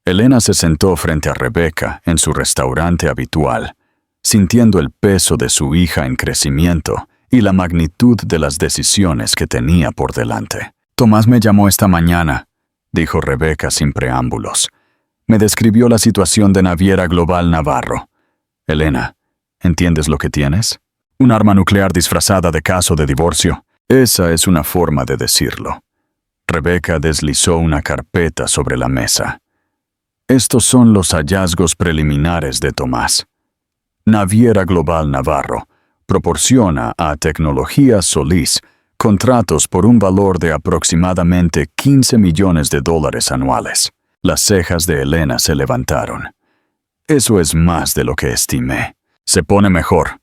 Elena se sentó frente a Rebeca en su restaurante habitual, sintiendo el peso de su hija en crecimiento y la magnitud de las decisiones que tenía por delante. Tomás me llamó esta mañana, dijo Rebeca sin preámbulos. Me describió la situación de Naviera Global Navarro. Elena, ¿entiendes lo que tienes? Un arma nuclear disfrazada de caso de divorcio. Esa es una forma de decirlo. Rebeca deslizó una carpeta sobre la mesa. Estos son los hallazgos preliminares de Tomás. Naviera Global Navarro proporciona a Tecnologías Solís contratos por un valor de aproximadamente $15 millones anuales. Las cejas de Elena se levantaron. Eso es más de lo que estimé. Se pone mejor.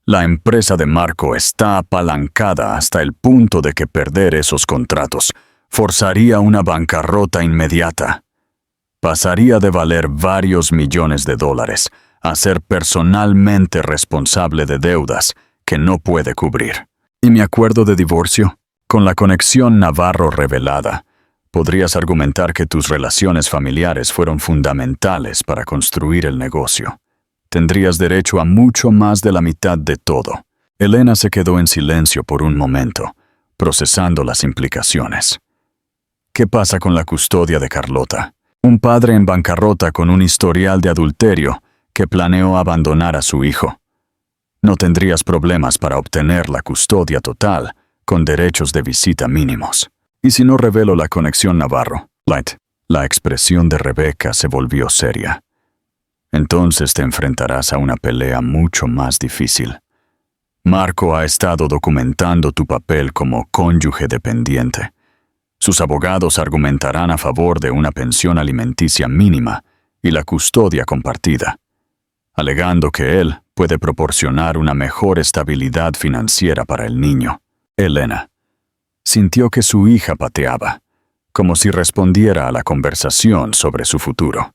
La empresa de Marco está apalancada hasta el punto de que perder esos contratos forzaría una bancarrota inmediata. Pasaría de valer varios millones de dólares a ser personalmente responsable de deudas que no puede cubrir. ¿Y mi acuerdo de divorcio? Con la conexión Navarro revelada, podrías argumentar que tus relaciones familiares fueron fundamentales para construir el negocio. Tendrías derecho a mucho más de la mitad de todo. Elena se quedó en silencio por un momento, procesando las implicaciones. ¿Qué pasa con la custodia de Carlota? Un padre en bancarrota con un historial de adulterio que planeó abandonar a su hijo. No tendrías problemas para obtener la custodia total, con derechos de visita mínimos. ¿Y si no revelo la conexión Navarro? La expresión de Rebeca se volvió seria. Entonces te enfrentarás a una pelea mucho más difícil. Marco ha estado documentando tu papel como cónyuge dependiente. Sus abogados argumentarán a favor de una pensión alimenticia mínima y la custodia compartida, alegando que él puede proporcionar una mejor estabilidad financiera para el niño. Elena sintió que su hija pateaba, como si respondiera a la conversación sobre su futuro.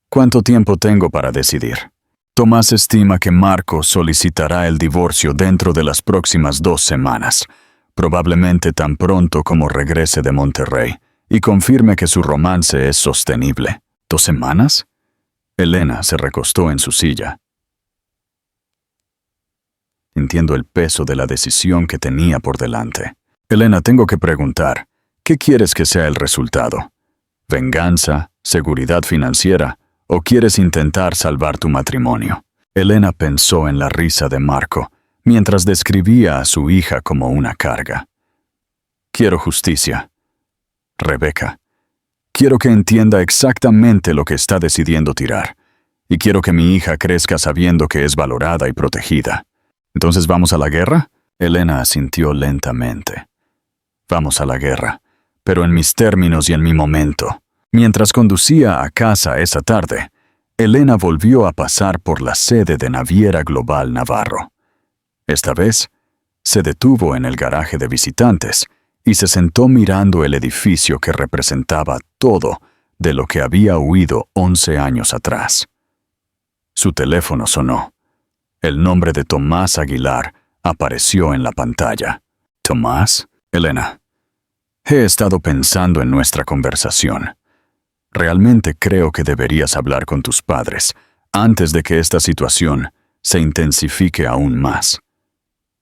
¿Cuánto tiempo tengo para decidir? Tomás estima que Marco solicitará el divorcio dentro de las próximas 2 semanas, probablemente tan pronto como regrese de Monterrey y confirme que su romance es sostenible. ¿2 semanas? Elena se recostó en su silla, sintiendo el peso de la decisión que tenía por delante. Elena, tengo que preguntar, ¿qué quieres que sea el resultado? ¿Venganza? ¿Seguridad financiera? ¿O quieres intentar salvar tu matrimonio? Elena pensó en la risa de Marco, mientras describía a su hija como una carga. Quiero justicia. Rebeca, quiero que entienda exactamente lo que está decidiendo tirar, y quiero que mi hija crezca sabiendo que es valorada y protegida. ¿Entonces vamos a la guerra? Elena asintió lentamente. Vamos a la guerra, pero en mis términos y en mi momento. Mientras conducía a casa esa tarde, Elena volvió a pasar por la sede de Naviera Global Navarro. Esta vez, se detuvo en el garaje de visitantes y se sentó mirando el edificio que representaba todo de lo que había huido 11 años atrás. Su teléfono sonó. El nombre de Tomás Aguilar apareció en la pantalla. ¿Tomás? Elena, he estado pensando en nuestra conversación. Realmente creo que deberías hablar con tus padres antes de que esta situación se intensifique aún más.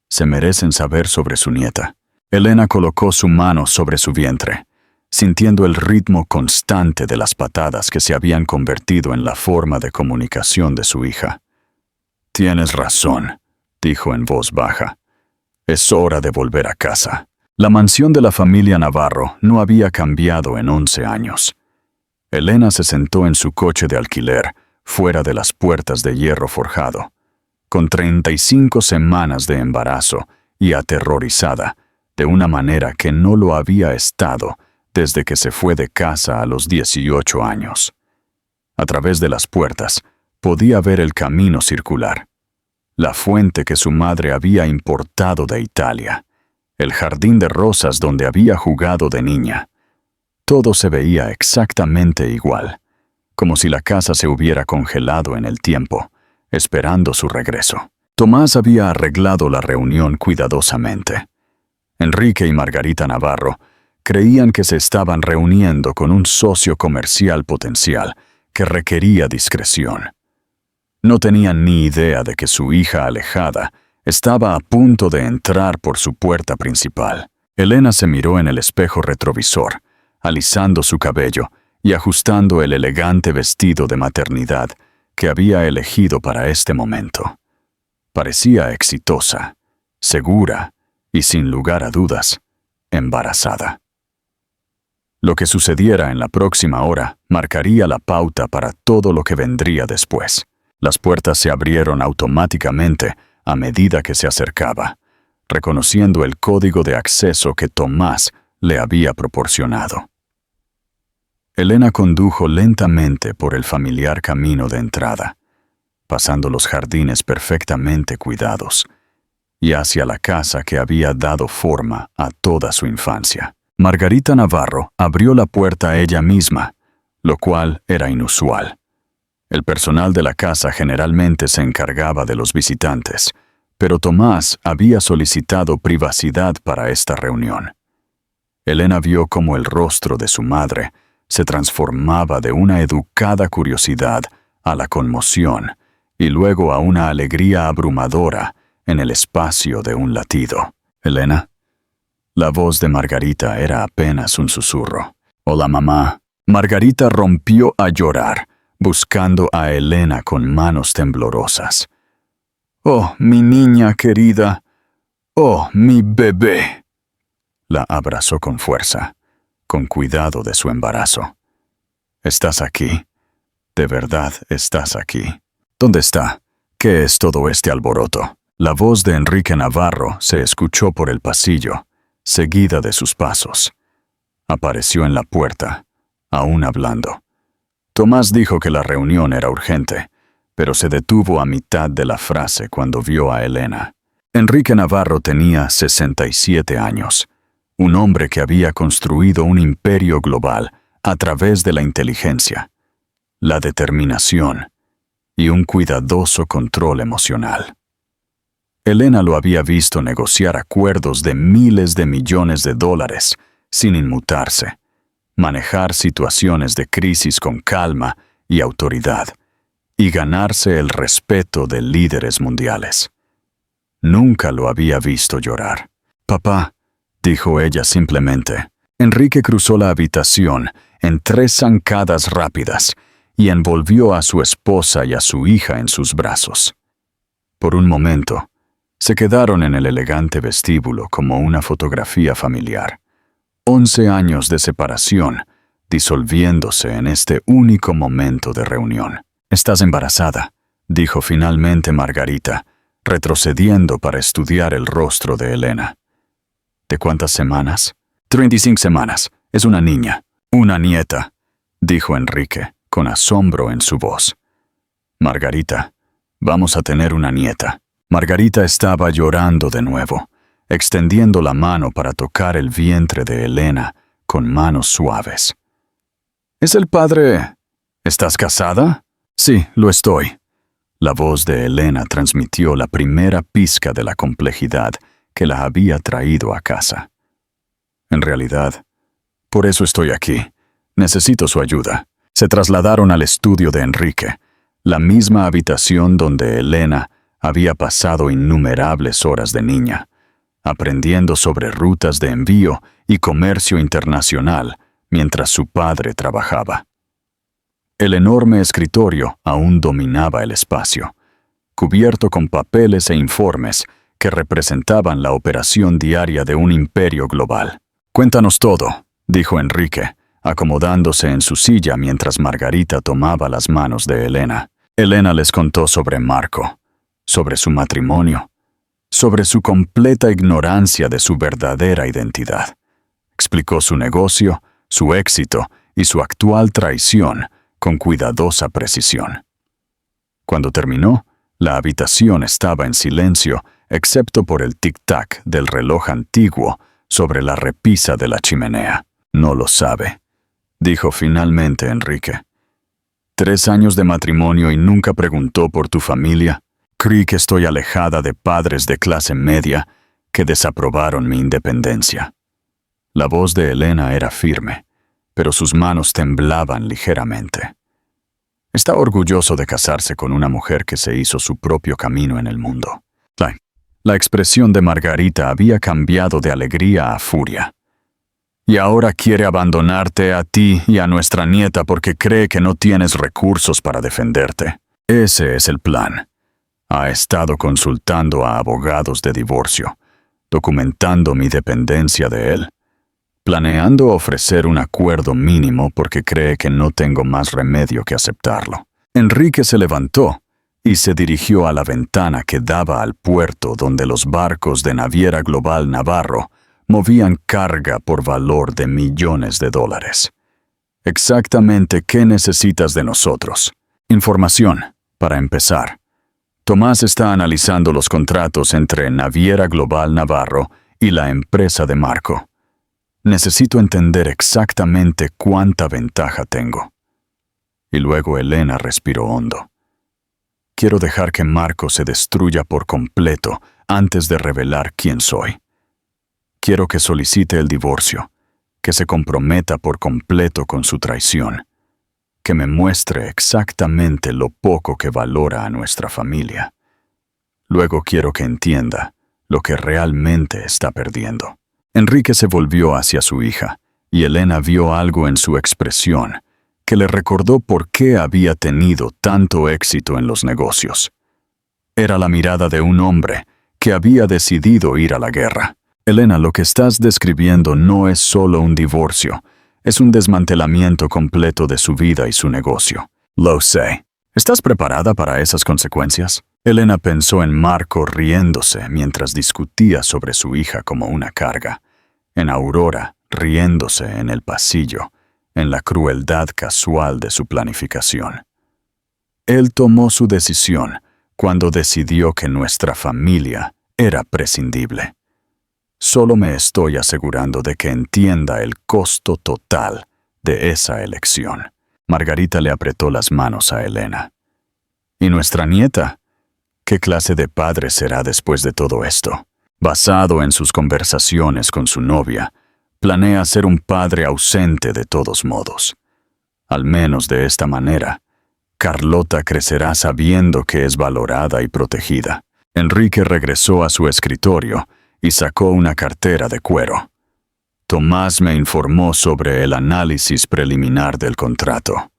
Se merecen saber sobre su nieta. Elena colocó su mano sobre su vientre, sintiendo el ritmo constante de las patadas que se habían convertido en la forma de comunicación de su hija. Tienes razón, dijo en voz baja. Es hora de volver a casa. La mansión de la familia Navarro no había cambiado en 11 años. Elena se sentó en su coche de alquiler, fuera de las puertas de hierro forjado. Con 35 semanas de embarazo y aterrorizada, de una manera que no lo había estado desde que se fue de casa a los 18 años. A través de las puertas podía ver el camino circular, la fuente que su madre había importado de Italia, el jardín de rosas donde había jugado de niña. Todo se veía exactamente igual, como si la casa se hubiera congelado en el tiempo, esperando su regreso. Tomás había arreglado la reunión cuidadosamente. Enrique y Margarita Navarro creían que se estaban reuniendo con un socio comercial potencial que requería discreción. No tenían ni idea de que su hija alejada estaba a punto de entrar por su puerta principal. Elena se miró en el espejo retrovisor, alisando su cabello y ajustando el elegante vestido de maternidad que había elegido para este momento. Parecía exitosa, segura y, sin lugar a dudas, embarazada. Lo que sucediera en la próxima hora marcaría la pauta para todo lo que vendría después. Las puertas se abrieron automáticamente a medida que se acercaba, reconociendo el código de acceso que Tomás le había proporcionado. Elena condujo lentamente por el familiar camino de entrada, pasando los jardines perfectamente cuidados, y hacia la casa que había dado forma a toda su infancia. Margarita Navarro abrió la puerta ella misma, lo cual era inusual. El personal de la casa generalmente se encargaba de los visitantes, pero Tomás había solicitado privacidad para esta reunión. Elena vio cómo el rostro de su madre se transformaba de una educada curiosidad a la conmoción y luego a una alegría abrumadora en el espacio de un latido. «Elena». La voz de Margarita era apenas un susurro. «Hola, mamá». Margarita rompió a llorar, buscando a Elena con manos temblorosas. «Oh, mi niña querida. Oh, mi bebé». La abrazó con fuerza, con cuidado de su embarazo. «¿Estás aquí? ¿De verdad estás aquí? ¿Dónde está? ¿Qué es todo este alboroto?» La voz de Enrique Navarro se escuchó por el pasillo, seguida de sus pasos. Apareció en la puerta, aún hablando. Tomás dijo que la reunión era urgente, pero se detuvo a mitad de la frase cuando vio a Elena. Enrique Navarro tenía 67 años, un hombre que había construido un imperio global a través de la inteligencia, la determinación y un cuidadoso control emocional. Elena lo había visto negociar acuerdos de miles de millones de dólares sin inmutarse, manejar situaciones de crisis con calma y autoridad, y ganarse el respeto de líderes mundiales. Nunca lo había visto llorar. «Papá», dijo ella simplemente. Enrique cruzó la habitación en 3 zancadas rápidas y envolvió a su esposa y a su hija en sus brazos. Por un momento, se quedaron en el elegante vestíbulo como una fotografía familiar. 11 años de separación, disolviéndose en este único momento de reunión. «Estás embarazada», dijo finalmente Margarita, retrocediendo para estudiar el rostro de Elena. «¿De cuántas semanas?» 35 semanas. Es una niña. Una nieta», dijo Enrique, con asombro en su voz. «Margarita, vamos a tener una nieta». Margarita estaba llorando de nuevo, extendiendo la mano para tocar el vientre de Elena con manos suaves. «¿Es el padre? ¿Estás casada?» «Sí, lo estoy». La voz de Elena transmitió la primera pizca de la complejidad que la había traído a casa. «En realidad, por eso estoy aquí. Necesito su ayuda». Se trasladaron al estudio de Enrique, la misma habitación donde Elena había pasado innumerables horas de niña, aprendiendo sobre rutas de envío y comercio internacional mientras su padre trabajaba. El enorme escritorio aún dominaba el espacio, cubierto con papeles e informes que representaban la operación diaria de un imperio global. «Cuéntanos todo», dijo Enrique, acomodándose en su silla mientras Margarita tomaba las manos de Elena. Elena les contó sobre Marco, sobre su matrimonio, sobre su completa ignorancia de su verdadera identidad. Explicó su negocio, su éxito y su actual traición con cuidadosa precisión. Cuando terminó, la habitación estaba en silencio, excepto por el tic-tac del reloj antiguo sobre la repisa de la chimenea. «No lo sabe», dijo finalmente Enrique. «3 años de matrimonio y nunca preguntó por tu familia. Creí que estoy alejada de padres de clase media que desaprobaron mi independencia». La voz de Elena era firme, pero sus manos temblaban ligeramente. Está orgulloso de casarse con una mujer que se hizo su propio camino en el mundo. La expresión de Margarita había cambiado de alegría a furia. Y ahora quiere abandonarte a ti y a nuestra nieta porque cree que no tienes recursos para defenderte. Ese es el plan. Ha estado consultando a abogados de divorcio, documentando mi dependencia de él, planeando ofrecer un acuerdo mínimo porque cree que no tengo más remedio que aceptarlo. Enrique se levantó y se dirigió a la ventana que daba al puerto donde los barcos de Naviera Global Navarro movían carga por valor de millones de dólares. «Exactamente qué necesitas de nosotros». «Información, para empezar. Tomás está analizando los contratos entre Naviera Global Navarro y la empresa de Marco. Necesito entender exactamente cuánta ventaja tengo». Y luego Elena respiró hondo. «Quiero dejar que Marco se destruya por completo antes de revelar quién soy. Quiero que solicite el divorcio, que se comprometa por completo con su traición, que me muestre exactamente lo poco que valora a nuestra familia. Luego quiero que entienda lo que realmente está perdiendo». Enrique se volvió hacia su hija, y Elena vio algo en su expresión que le recordó por qué había tenido tanto éxito en los negocios. Era la mirada de un hombre que había decidido ir a la guerra. «Elena, lo que estás describiendo no es solo un divorcio, es un desmantelamiento completo de su vida y su negocio». «Lo sé. ¿Estás preparada para esas consecuencias?» Elena pensó en Marco riéndose mientras discutía sobre su hija como una carga, en Aurora riéndose en el pasillo, en la crueldad casual de su planificación. Él tomó su decisión cuando decidió que nuestra familia era prescindible. Solo me estoy asegurando de que entienda el costo total de esa elección. Margarita le apretó las manos a Elena. «¿Y nuestra nieta? ¿Qué clase de padre será después de todo esto?» Basado en sus conversaciones con su novia, planea ser un padre ausente de todos modos. Al menos de esta manera, Carlota crecerá sabiendo que es valorada y protegida. Enrique regresó a su escritorio y sacó una cartera de cuero. Tomás me informó sobre el análisis preliminar del contrato.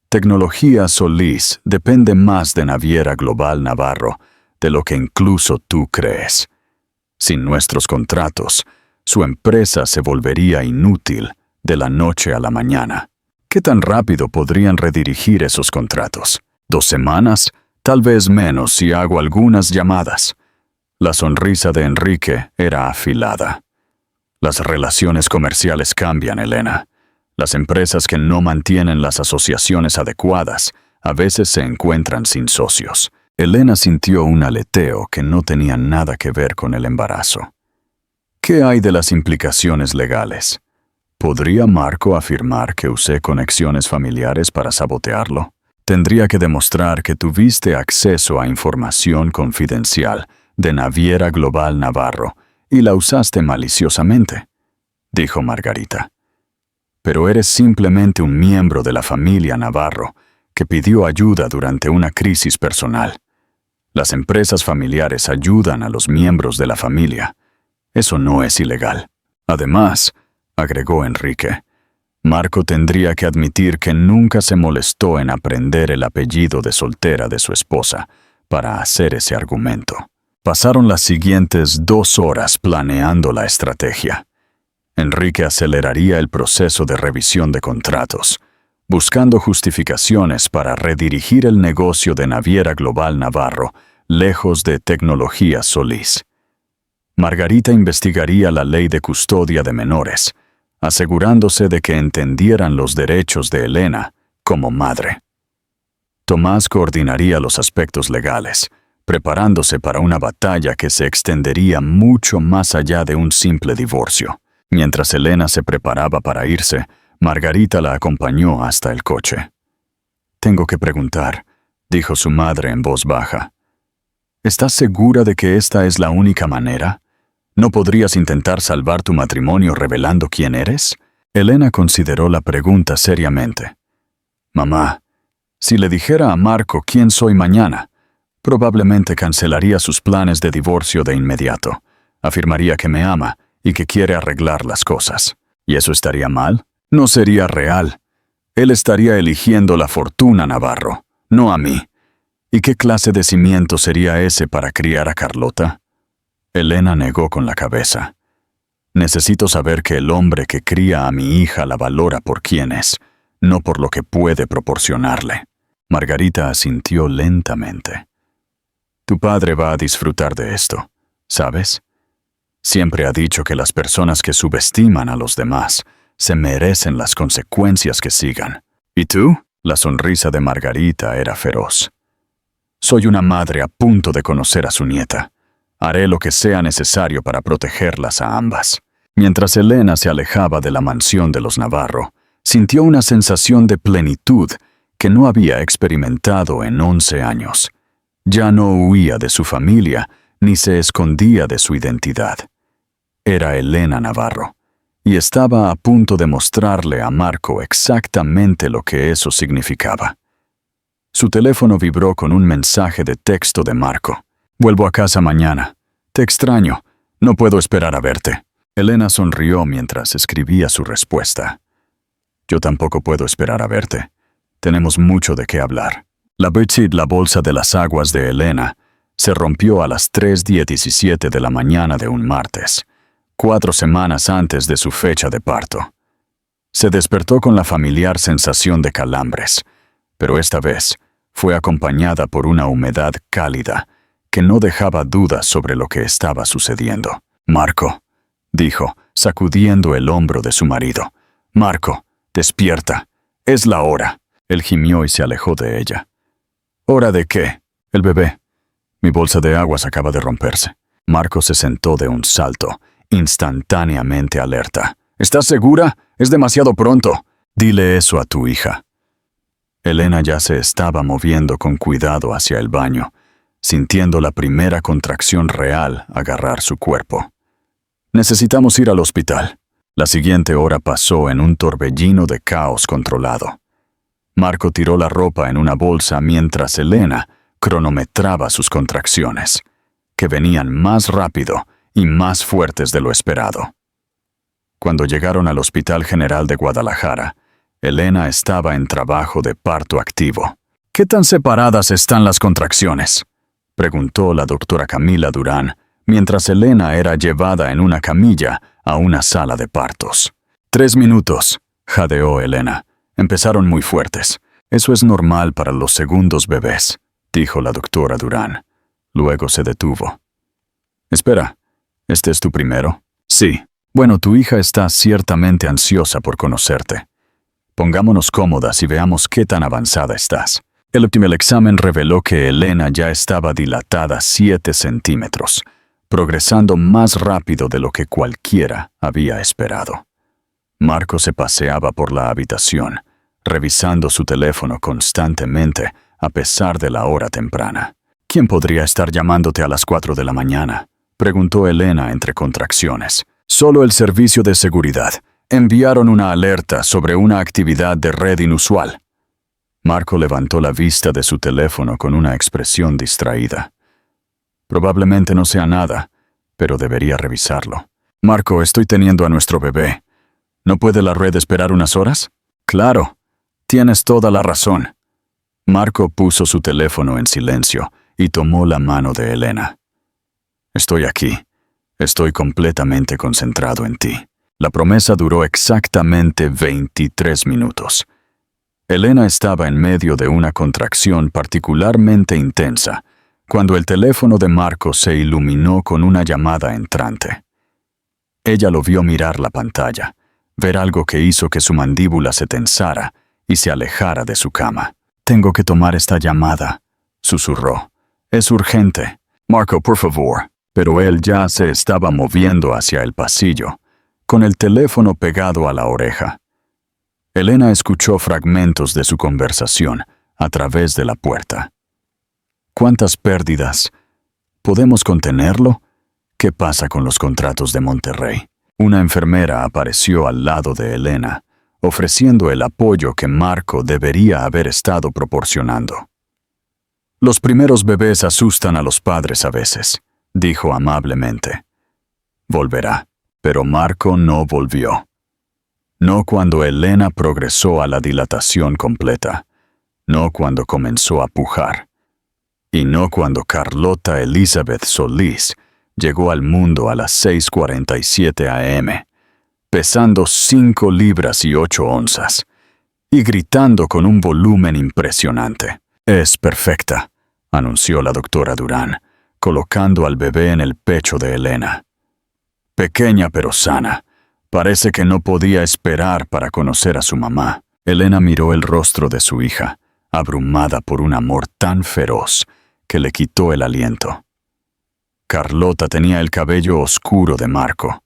Tecnología Solís depende más de Naviera Global Navarro de lo que incluso tú crees. Sin nuestros contratos, su empresa se volvería inútil de la noche a la mañana. ¿Qué tan rápido podrían redirigir esos contratos? 2 semanas, tal vez menos si hago algunas llamadas. La sonrisa de Enrique era afilada. Las relaciones comerciales cambian, Elena. Las empresas que no mantienen las asociaciones adecuadas a veces se encuentran sin socios. Elena sintió un aleteo que no tenía nada que ver con el embarazo. ¿Qué hay de las implicaciones legales? ¿Podría Marco afirmar que usé conexiones familiares para sabotearlo? Tendría que demostrar que tuviste acceso a información confidencial de Naviera Global Navarro y la usaste maliciosamente, dijo Margarita. Pero eres simplemente un miembro de la familia Navarro que pidió ayuda durante una crisis personal. Las empresas familiares ayudan a los miembros de la familia. Eso no es ilegal. Además, agregó Enrique, Marco tendría que admitir que nunca se molestó en aprender el apellido de soltera de su esposa para hacer ese argumento. Pasaron las siguientes 2 horas planeando la estrategia. Enrique aceleraría el proceso de revisión de contratos, buscando justificaciones para redirigir el negocio de Naviera Global Navarro lejos de tecnología Solís. Margarita investigaría la ley de custodia de menores, asegurándose de que entendieran los derechos de Elena como madre. Tomás coordinaría los aspectos legales, preparándose para una batalla que se extendería mucho más allá de un simple divorcio. Mientras Elena se preparaba para irse, Margarita la acompañó hasta el coche. «Tengo que preguntar», dijo su madre en voz baja. «¿Estás segura de que esta es la única manera? ¿No podrías intentar salvar tu matrimonio revelando quién eres?» Elena consideró la pregunta seriamente. «Mamá, si le dijera a Marco quién soy mañana, probablemente cancelaría sus planes de divorcio de inmediato. Afirmaría que me ama y que quiere arreglar las cosas. ¿Y eso estaría mal? No sería real. Él estaría eligiendo la fortuna, Navarro, no a mí. ¿Y qué clase de cimiento sería ese para criar a Carlota?» Elena negó con la cabeza. «Necesito saber que el hombre que cría a mi hija la valora por quién es, no por lo que puede proporcionarle». Margarita asintió lentamente. «Tu padre va a disfrutar de esto, ¿sabes? Siempre ha dicho que las personas que subestiman a los demás se merecen las consecuencias que sigan. ¿Y tú?» La sonrisa de Margarita era feroz. «Soy una madre a punto de conocer a su nieta. Haré lo que sea necesario para protegerlas a ambas». Mientras Elena se alejaba de la mansión de los Navarro, sintió una sensación de plenitud que no había experimentado en 11 años. Ya no huía de su familia, ni se escondía de su identidad. Era Elena Navarro, y estaba a punto de mostrarle a Marco exactamente lo que eso significaba. Su teléfono vibró con un mensaje de texto de Marco. «Vuelvo a casa mañana. Te extraño. No puedo esperar a verte». Elena sonrió mientras escribía su respuesta. «Yo tampoco puedo esperar a verte. Tenemos mucho de qué hablar». La bolsa de las aguas de Elena, se rompió a las 3:17 de la mañana de un martes, 4 semanas antes de su fecha de parto. Se despertó con la familiar sensación de calambres, pero esta vez fue acompañada por una humedad cálida que no dejaba dudas sobre lo que estaba sucediendo. «Marco», dijo, sacudiendo el hombro de su marido. «Marco, despierta. Es la hora». Él gimió y se alejó de ella. «¿Hora de qué?» «El bebé. Mi bolsa de aguas acaba de romperse». Marco se sentó de un salto, instantáneamente alerta. «¿Estás segura? Es demasiado pronto». «Dile eso a tu hija». Elena ya se estaba moviendo con cuidado hacia el baño, sintiendo la primera contracción real agarrar su cuerpo. «Necesitamos ir al hospital». La siguiente hora pasó en un torbellino de caos controlado. Marco tiró la ropa en una bolsa mientras Elena cronometraba sus contracciones, que venían más rápido y más fuertes de lo esperado. Cuando llegaron al Hospital General de Guadalajara, Elena estaba en trabajo de parto activo. «¿Qué tan separadas están las contracciones?», preguntó la doctora Camila Durán, mientras Elena era llevada en una camilla a una sala de partos. 3 minutos, jadeó Elena. Empezaron muy fuertes. Eso es normal para los segundos bebés, dijo la doctora Durán. Luego se detuvo. Espera, ¿este es tu primero? Sí. Bueno, tu hija está ciertamente ansiosa por conocerte. Pongámonos cómodas y veamos qué tan avanzada estás. El examen reveló que Elena ya estaba dilatada 7 centímetros, progresando más rápido de lo que cualquiera había esperado. Marco se paseaba por la habitación, revisando su teléfono constantemente a pesar de la hora temprana. ¿Quién podría estar llamándote a las 4 de la mañana?, preguntó Elena entre contracciones. Solo el servicio de seguridad. Enviaron una alerta sobre una actividad de red inusual. Marco levantó la vista de su teléfono con una expresión distraída. Probablemente no sea nada, pero debería revisarlo. Marco, estoy teniendo a nuestro bebé. ¿No puede la red esperar unas horas? Claro, tienes toda la razón. Marco puso su teléfono en silencio y tomó la mano de Elena. Estoy aquí. Estoy completamente concentrado en ti. La promesa duró exactamente 23 minutos. Elena estaba en medio de una contracción particularmente intensa, cuando el teléfono de Marco se iluminó con una llamada entrante. Ella lo vio mirar la pantalla, ver algo que hizo que su mandíbula se tensara y se alejara de su cama. «Tengo que tomar esta llamada», susurró. «Es urgente. Marco, por favor». Pero él ya se estaba moviendo hacia el pasillo, con el teléfono pegado a la oreja. Elena escuchó fragmentos de su conversación a través de la puerta. ¿Cuántas pérdidas? ¿Podemos contenerlo? ¿Qué pasa con los contratos de Monterrey? Una enfermera apareció al lado de Elena, ofreciendo el apoyo que Marco debería haber estado proporcionando. «Los primeros bebés asustan a los padres a veces», dijo amablemente. «Volverá». Pero Marco no volvió. No cuando Elena progresó a la dilatación completa. No cuando comenzó a pujar. Y no cuando Carlota Elizabeth Solís llegó al mundo a las 6:47 a.m., pesando 5 libras y 8 onzas, y gritando con un volumen impresionante. «Es perfecta», anunció la doctora Durán, colocando al bebé en el pecho de Elena. «Pequeña pero sana. Parece que no podía esperar para conocer a su mamá». Elena miró el rostro de su hija, abrumada por un amor tan feroz que le quitó el aliento. Carlota tenía el cabello oscuro de Marco,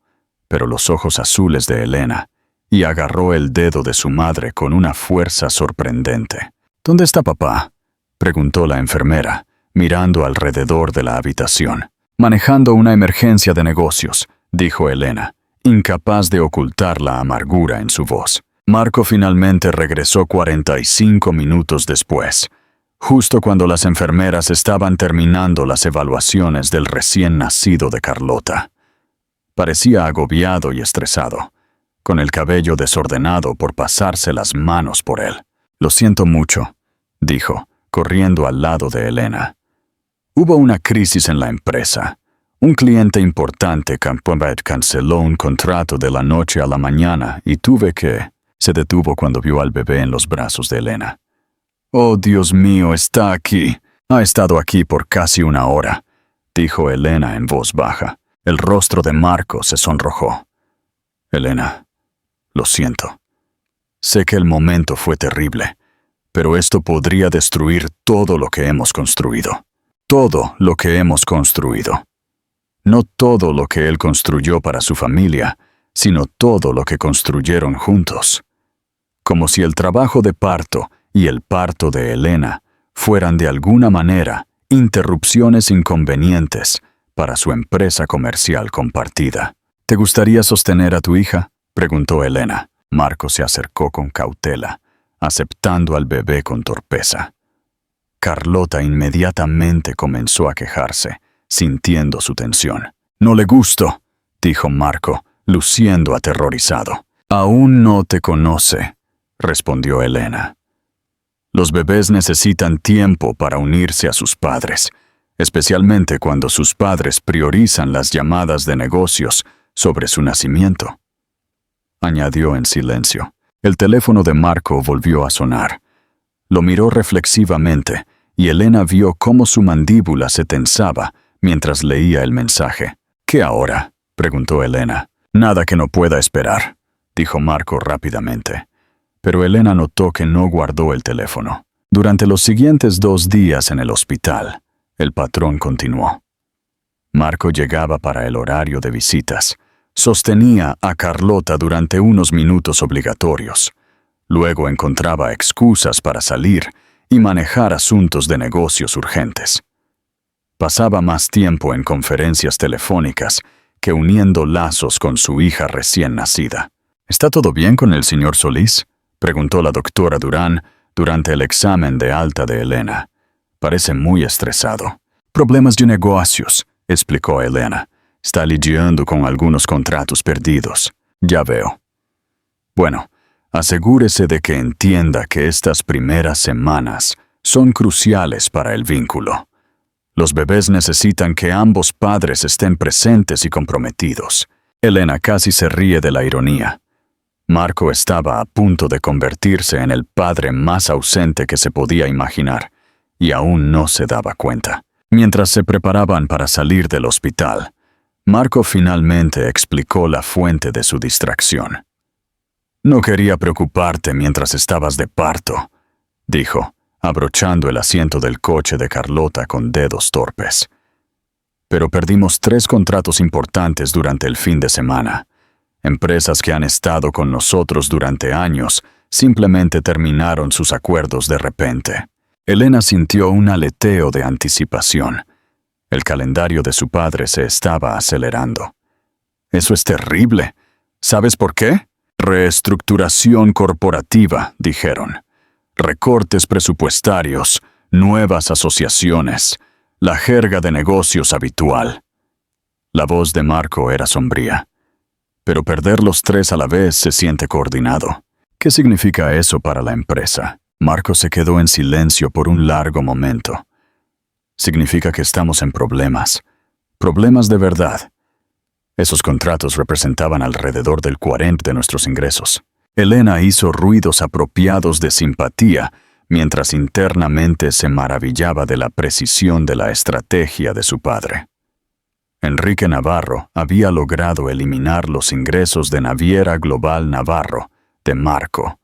pero los ojos azules de Elena, y agarró el dedo de su madre con una fuerza sorprendente. «¿Dónde está papá?», preguntó la enfermera, mirando alrededor de la habitación. «Manejando una emergencia de negocios», dijo Elena, incapaz de ocultar la amargura en su voz. Marco finalmente regresó 45 minutos después, justo cuando las enfermeras estaban terminando las evaluaciones del recién nacido de Carlota. Parecía agobiado y estresado, con el cabello desordenado por pasarse las manos por él. «Lo siento mucho», dijo, corriendo al lado de Elena. «Hubo una crisis en la empresa. Un cliente importante canceló un contrato de la noche a la mañana y tuve que...» Se detuvo cuando vio al bebé en los brazos de Elena. «Oh, Dios mío, está aquí. Ha estado aquí por casi 1 hora», dijo Elena en voz baja. El rostro de Marco se sonrojó. «Elena, lo siento. Sé que el momento fue terrible, pero esto podría destruir todo lo que hemos construido. Todo lo que hemos construido. No todo lo que él construyó para su familia, sino todo lo que construyeron juntos. Como si el trabajo de parto y el parto de Elena fueran de alguna manera interrupciones inconvenientes para su empresa comercial compartida. «¿Te gustaría sostener a tu hija?», preguntó Elena. Marco se acercó con cautela, aceptando al bebé con torpeza. Carlota inmediatamente comenzó a quejarse, sintiendo su tensión. «No le gusto», dijo Marco, luciendo aterrorizado. «Aún no te conoce», respondió Elena. «Los bebés necesitan tiempo para unirse a sus padres, especialmente cuando sus padres priorizan las llamadas de negocios sobre su nacimiento», añadió en silencio. El teléfono de Marco volvió a sonar. Lo miró reflexivamente y Elena vio cómo su mandíbula se tensaba mientras leía el mensaje. «¿Qué ahora?», preguntó Elena. «Nada que no pueda esperar», dijo Marco rápidamente. Pero Elena notó que no guardó el teléfono. Durante los siguientes 2 días en el hospital, el patrón continuó. Marco llegaba para el horario de visitas. Sostenía a Carlota durante unos minutos obligatorios. Luego encontraba excusas para salir y manejar asuntos de negocios urgentes. Pasaba más tiempo en conferencias telefónicas que uniendo lazos con su hija recién nacida. «¿Está todo bien con el señor Solís?», preguntó la doctora Durán durante el examen de alta de Elena. «Parece muy estresado». «Problemas de negocios», explicó Elena. «Está lidiando con algunos contratos perdidos». «Ya veo». «Bueno, asegúrese de que entienda que estas primeras semanas son cruciales para el vínculo. Los bebés necesitan que ambos padres estén presentes y comprometidos». Elena casi se ríe de la ironía. Marco estaba a punto de convertirse en el padre más ausente que se podía imaginar, y aún no se daba cuenta. Mientras se preparaban para salir del hospital, Marco finalmente explicó la fuente de su distracción. «No quería preocuparte mientras estabas de parto», dijo, abrochando el asiento del coche de Carlota con dedos torpes. «Pero perdimos 3 contratos importantes durante el fin de semana. Empresas que han estado con nosotros durante años simplemente terminaron sus acuerdos de repente». Elena sintió un aleteo de anticipación. El calendario de su padre se estaba acelerando. «Eso es terrible. ¿Sabes por qué? Reestructuración corporativa», dijeron. «Recortes presupuestarios, nuevas asociaciones, la jerga de negocios habitual». La voz de Marco era sombría. «Pero perder los 3 a la vez se siente coordinado. ¿Qué significa eso para la empresa?». Marco se quedó en silencio por un largo momento. «Significa que estamos en problemas. Problemas de verdad. Esos contratos representaban alrededor del 40% de nuestros ingresos». Elena hizo ruidos apropiados de simpatía, mientras internamente se maravillaba de la precisión de la estrategia de su padre. Enrique Navarro había logrado eliminar los ingresos de Naviera Global Navarro, de Marco,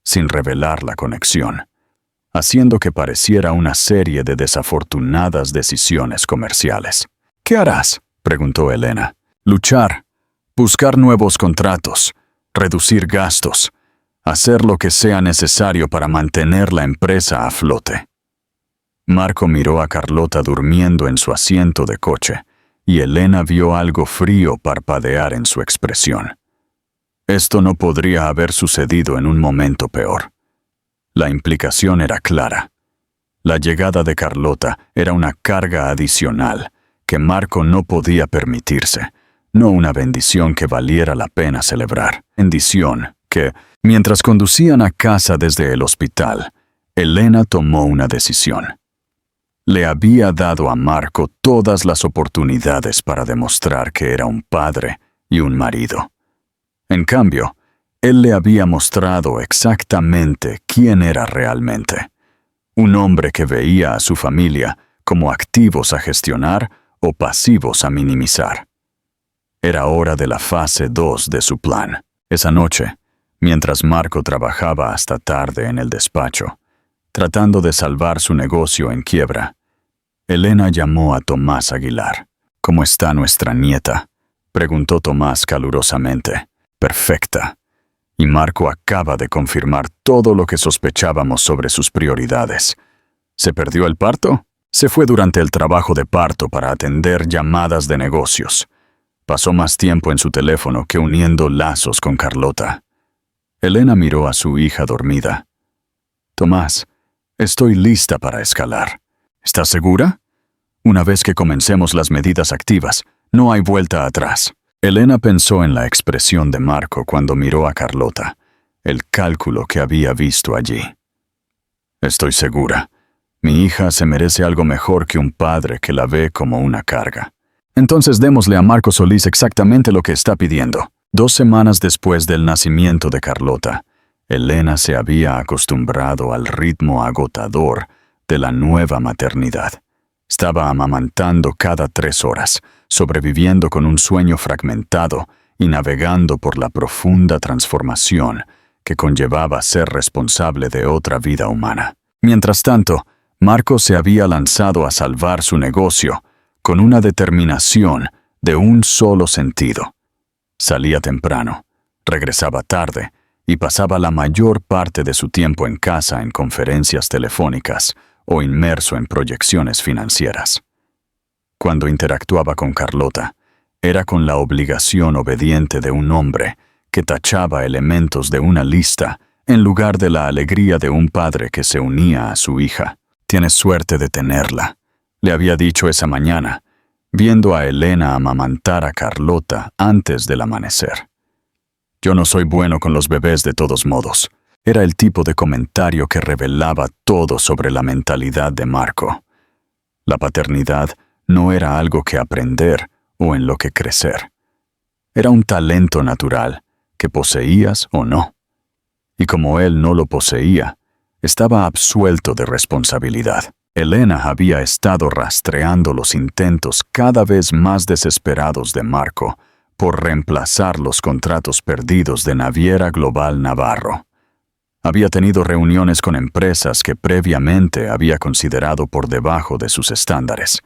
sin revelar la conexión, haciendo que pareciera una serie de desafortunadas decisiones comerciales. «¿Qué harás?», preguntó Elena. «Luchar, buscar nuevos contratos, reducir gastos, hacer lo que sea necesario para mantener la empresa a flote». Marco miró a Carlota durmiendo en su asiento de coche, y Elena vio algo frío parpadear en su expresión. Esto no podría haber sucedido en un momento peor. La implicación era clara. La llegada de Carlota era una carga adicional que Marco no podía permitirse, no una bendición que valiera la pena celebrar. Bendición que, mientras conducían a casa desde el hospital, Elena tomó una decisión. Le había dado a Marco todas las oportunidades para demostrar que era un padre y un marido. En cambio, él le había mostrado exactamente quién era realmente. Un hombre que veía a su familia como activos a gestionar o pasivos a minimizar. Era hora de la fase 2 de su plan. Esa noche, mientras Marco trabajaba hasta tarde en el despacho, tratando de salvar su negocio en quiebra, Elena llamó a Tomás Aguilar. «¿Cómo está nuestra nieta?», preguntó Tomás calurosamente. «Perfecta. Y Marco acaba de confirmar todo lo que sospechábamos sobre sus prioridades. ¿Se perdió el parto? Se fue durante el trabajo de parto para atender llamadas de negocios. Pasó más tiempo en su teléfono que uniendo lazos con Carlota». Elena miró a su hija dormida. «Tomás, estoy lista para escalar. ¿Estás segura? Una vez que comencemos las medidas activas, no hay vuelta atrás». Elena pensó en la expresión de Marco cuando miró a Carlota, el cálculo que había visto allí. «Estoy segura. Mi hija se merece algo mejor que un padre que la ve como una carga». «Entonces démosle a Marco Solís exactamente lo que está pidiendo». 2 semanas después del nacimiento de Carlota, Elena se había acostumbrado al ritmo agotador de la nueva maternidad. Estaba amamantando cada 3 horas, sobreviviendo con un sueño fragmentado y navegando por la profunda transformación que conllevaba ser responsable de otra vida humana. Mientras tanto, Marco se había lanzado a salvar su negocio con una determinación de un solo sentido. Salía temprano, regresaba tarde y pasaba la mayor parte de su tiempo en casa en conferencias telefónicas o inmerso en proyecciones financieras. Cuando interactuaba con Carlota, era con la obligación obediente de un hombre que tachaba elementos de una lista en lugar de la alegría de un padre que se unía a su hija. «Tienes suerte de tenerla», le había dicho esa mañana, viendo a Elena amamantar a Carlota antes del amanecer. «Yo no soy bueno con los bebés de todos modos». Era el tipo de comentario que revelaba todo sobre la mentalidad de Marco. La paternidad no era algo que aprender o en lo que crecer. Era un talento natural que poseías o no. Y como él no lo poseía, estaba absuelto de responsabilidad. Elena había estado rastreando los intentos cada vez más desesperados de Marco por reemplazar los contratos perdidos de Naviera Global Navarro. Había tenido reuniones con empresas que previamente había considerado por debajo de sus estándares.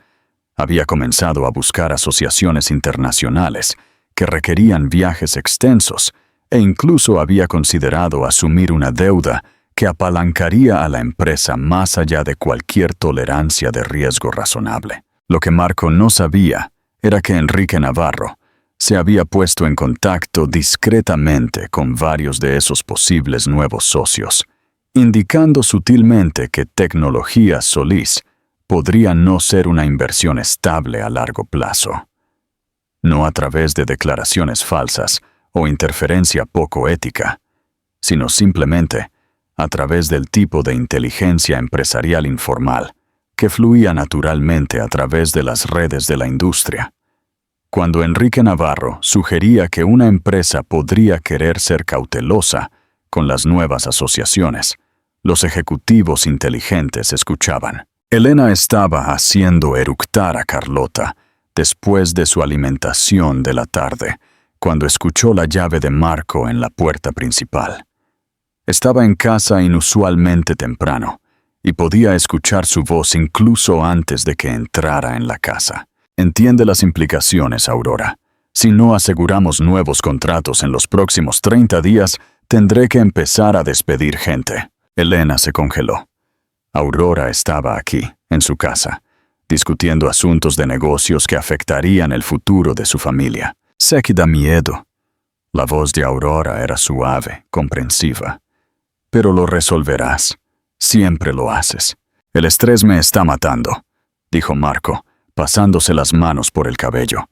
Había comenzado a buscar asociaciones internacionales que requerían viajes extensos e incluso había considerado asumir una deuda que apalancaría a la empresa más allá de cualquier tolerancia de riesgo razonable. Lo que Marco no sabía era que Enrique Navarro se había puesto en contacto discretamente con varios de esos posibles nuevos socios, indicando sutilmente que Tecnología Solís podría no ser una inversión estable a largo plazo. No a través de declaraciones falsas o interferencia poco ética, sino simplemente a través del tipo de inteligencia empresarial informal que fluía naturalmente a través de las redes de la industria. Cuando Enrique Navarro sugería que una empresa podría querer ser cautelosa con las nuevas asociaciones, los ejecutivos inteligentes escuchaban. Elena estaba haciendo eructar a Carlota después de su alimentación de la tarde, cuando escuchó la llave de Marco en la puerta principal. Estaba en casa inusualmente temprano y podía escuchar su voz incluso antes de que entrara en la casa. Entiende las implicaciones, Aurora. Si no aseguramos nuevos contratos en los próximos 30 días, tendré que empezar a despedir gente. Elena se congeló. Aurora estaba aquí, en su casa, discutiendo asuntos de negocios que afectarían el futuro de su familia. Sé que da miedo. La voz de Aurora era suave, comprensiva. Pero lo resolverás. Siempre lo haces. El estrés me está matando, dijo Marco, pasándose las manos por el cabello.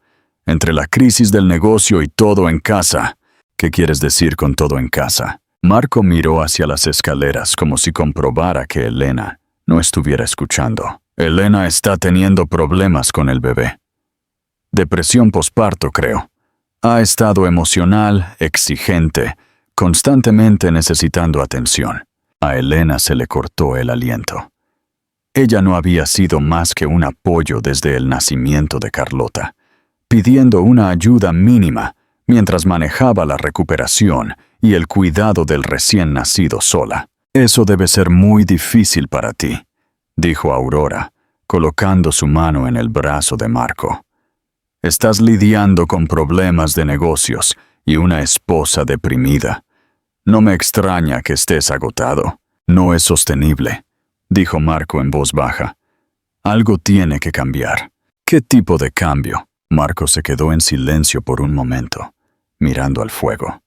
Entre la crisis del negocio y todo en casa. ¿Qué quieres decir con todo en casa? Marco miró hacia las escaleras como si comprobara que Elena no estuviera escuchando. Elena está teniendo problemas con el bebé. Depresión posparto, creo. Ha estado emocional, exigente, constantemente necesitando atención. A Elena se le cortó el aliento. Ella no había sido más que un apoyo desde el nacimiento de Carlota, pidiendo una ayuda mínima mientras manejaba la recuperación y el cuidado del recién nacido sola. Eso debe ser muy difícil para ti, dijo Aurora, colocando su mano en el brazo de Marco. Estás lidiando con problemas de negocios y una esposa deprimida. No me extraña que estés agotado. No es sostenible, dijo Marco en voz baja. Algo tiene que cambiar. ¿Qué tipo de cambio? Marco se quedó en silencio por un momento, mirando al fuego.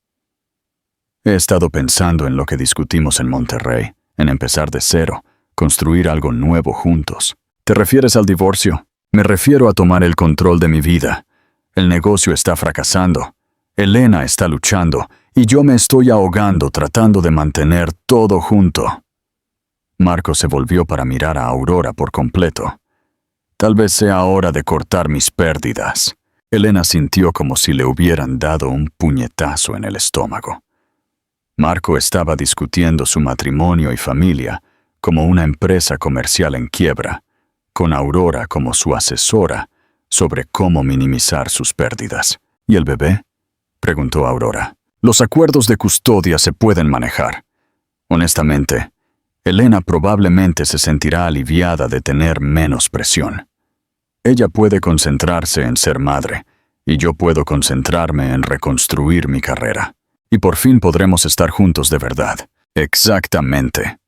He estado pensando en lo que discutimos en Monterrey, en empezar de cero, construir algo nuevo juntos. ¿Te refieres al divorcio? Me refiero a tomar el control de mi vida. El negocio está fracasando. Elena está luchando y yo me estoy ahogando tratando de mantener todo junto. Marco se volvió para mirar a Aurora por completo. Tal vez sea hora de cortar mis pérdidas. Elena sintió como si le hubieran dado un puñetazo en el estómago. Marco estaba discutiendo su matrimonio y familia como una empresa comercial en quiebra, con Aurora como su asesora sobre cómo minimizar sus pérdidas. ¿Y el bebé? Preguntó Aurora. Los acuerdos de custodia se pueden manejar. Honestamente, Elena probablemente se sentirá aliviada de tener menos presión. Ella puede concentrarse en ser madre, y yo puedo concentrarme en reconstruir mi carrera. Y por fin podremos estar juntos de verdad. Exactamente.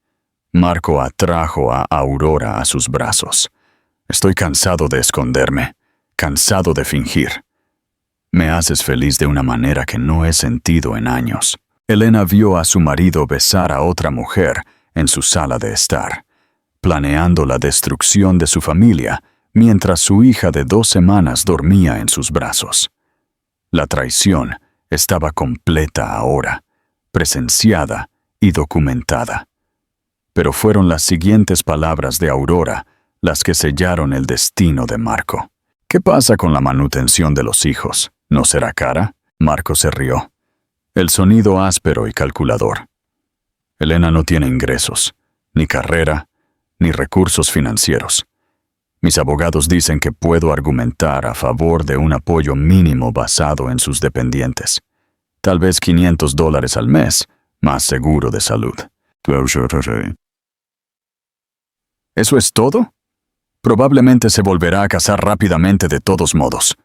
Marco atrajo a Aurora a sus brazos. Estoy cansado de esconderme, cansado de fingir. Me haces feliz de una manera que no he sentido en años. Elena vio a su marido besar a otra mujer en su sala de estar, planeando la destrucción de su familia mientras su hija de 2 semanas dormía en sus brazos. La traición estaba completa ahora, presenciada y documentada. Pero fueron las siguientes palabras de Aurora las que sellaron el destino de Marco. ¿Qué pasa con la manutención de los hijos? ¿No será cara? Marco se rió. El sonido áspero y calculador. Elena no tiene ingresos, ni carrera, ni recursos financieros. Mis abogados dicen que puedo argumentar a favor de un apoyo mínimo basado en sus dependientes. Tal vez $500 al mes, más seguro de salud. ¿Eso es todo? Probablemente se volverá a casar rápidamente de todos modos.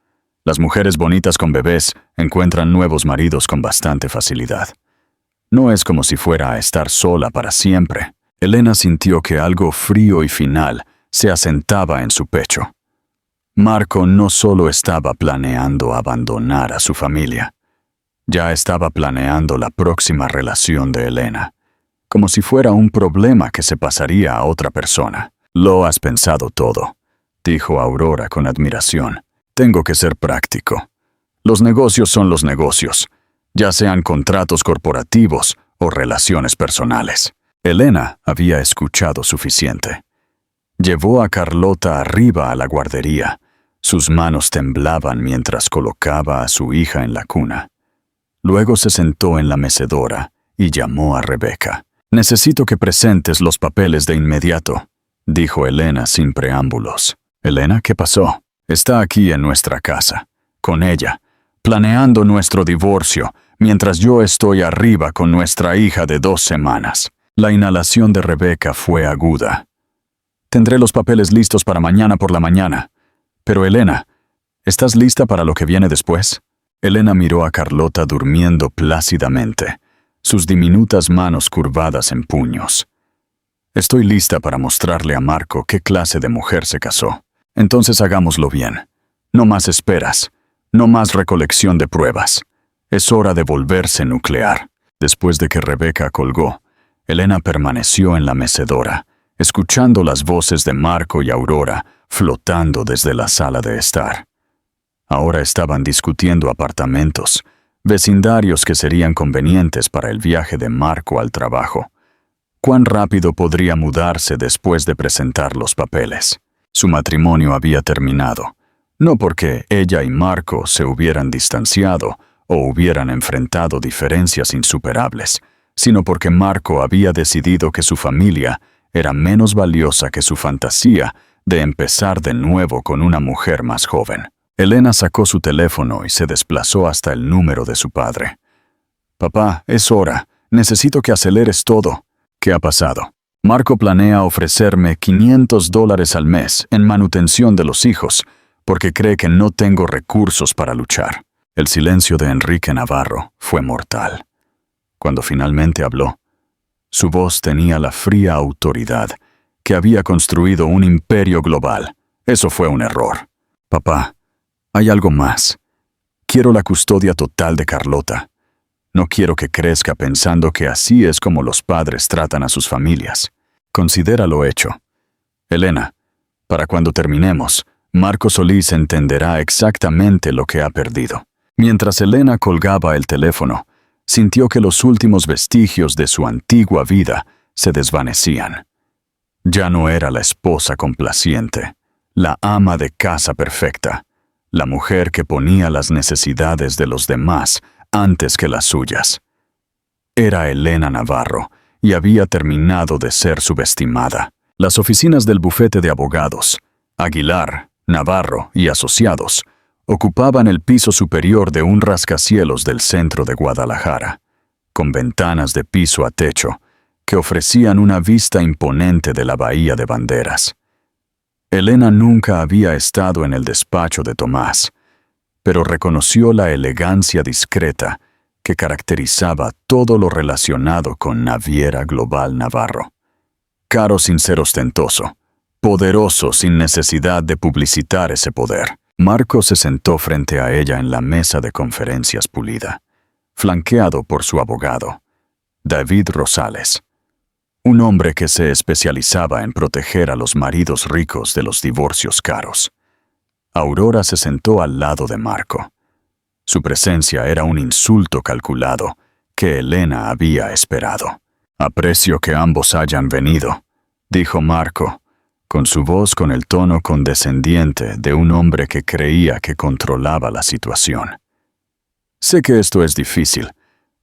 Las mujeres bonitas con bebés encuentran nuevos maridos con bastante facilidad. No es como si fuera a estar sola para siempre. Elena sintió que algo frío y final se asentaba en su pecho. Marco no solo estaba planeando abandonar a su familia, ya estaba planeando la próxima relación de Elena, como si fuera un problema que se pasaría a otra persona. «Lo has pensado todo», dijo Aurora con admiración. «Tengo que ser práctico. Los negocios son los negocios, ya sean contratos corporativos o relaciones personales». Elena había escuchado suficiente. Llevó a Carlota arriba a la guardería. Sus manos temblaban mientras colocaba a su hija en la cuna. Luego se sentó en la mecedora y llamó a Rebeca. «Necesito que presentes los papeles de inmediato», dijo Elena sin preámbulos. «Elena, ¿qué pasó?» «Está aquí en nuestra casa, con ella, planeando nuestro divorcio, mientras yo estoy arriba con nuestra hija de 2 semanas». La inhalación de Rebeca fue aguda. «Tendré los papeles listos para mañana por la mañana. Pero Elena, ¿estás lista para lo que viene después?» Elena miró a Carlota durmiendo plácidamente, sus diminutas manos curvadas en puños. «Estoy lista para mostrarle a Marco qué clase de mujer se casó. Entonces hagámoslo bien. No más esperas, no más recolección de pruebas. Es hora de volverse nuclear». Después de que Rebeca colgó, Elena permaneció en la mecedora, escuchando las voces de Marco y Aurora flotando desde la sala de estar. Ahora estaban discutiendo apartamentos, vecindarios que serían convenientes para el viaje de Marco al trabajo. ¿Cuán rápido podría mudarse después de presentar los papeles? Su matrimonio había terminado, no porque ella y Marco se hubieran distanciado o hubieran enfrentado diferencias insuperables, sino porque Marco había decidido que su familia era menos valiosa que su fantasía de empezar de nuevo con una mujer más joven. Elena sacó su teléfono y se desplazó hasta el número de su padre. «Papá, es hora. Necesito que aceleres todo». «¿Qué ha pasado?» «Marco planea ofrecerme $500 al mes en manutención de los hijos, porque cree que no tengo recursos para luchar». El silencio de Enrique Navarro fue mortal. Cuando finalmente habló, su voz tenía la fría autoridad que había construido un imperio global. Eso fue un error. «Papá, hay algo más. Quiero la custodia total de Carlota. No quiero que crezca pensando que así es como los padres tratan a sus familias. Considera lo hecho. Elena, para cuando terminemos, Marco Solís entenderá exactamente lo que ha perdido». Mientras Elena colgaba el teléfono, sintió que los últimos vestigios de su antigua vida se desvanecían. Ya no era la esposa complaciente, la ama de casa perfecta, la mujer que ponía las necesidades de los demás antes que las suyas. Era Elena Navarro y había terminado de ser subestimada. Las oficinas del bufete de abogados, Aguilar, Navarro y Asociados, ocupaban el piso superior de un rascacielos del centro de Guadalajara, con ventanas de piso a techo que ofrecían una vista imponente de la Bahía de Banderas. Elena nunca había estado en el despacho de Tomás, pero reconoció la elegancia discreta que caracterizaba todo lo relacionado con Naviera Global Navarro. Caro sin ser ostentoso, poderoso sin necesidad de publicitar ese poder. Marco se sentó frente a ella en la mesa de conferencias pulida, flanqueado por su abogado, David Rosales, un hombre que se especializaba en proteger a los maridos ricos de los divorcios caros. Aurora se sentó al lado de Marco. Su presencia era un insulto calculado que Elena había esperado. «Aprecio que ambos hayan venido», dijo Marco, con su voz con el tono condescendiente de un hombre que creía que controlaba la situación. «Sé que esto es difícil,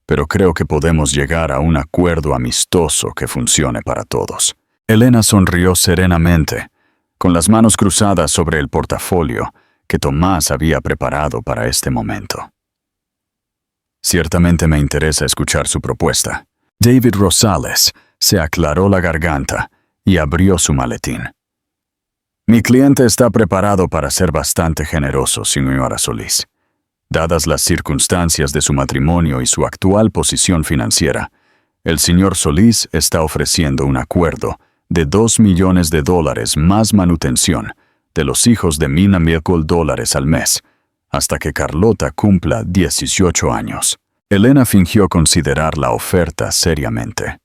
pero creo que podemos llegar a un acuerdo amistoso que funcione para todos». Elena sonrió serenamente, con las manos cruzadas sobre el portafolio que Tomás había preparado para este momento. Ciertamente me interesa escuchar su propuesta. David Rosales se aclaró la garganta y abrió su maletín. Mi cliente está preparado para ser bastante generoso, señora Solís. Dadas las circunstancias de su matrimonio y su actual posición financiera, el señor Solís está ofreciendo un acuerdo de $2 millones más manutención de los hijos de $1,000 al mes, hasta que Carlota cumpla 18 años. Elena fingió considerar la oferta seriamente.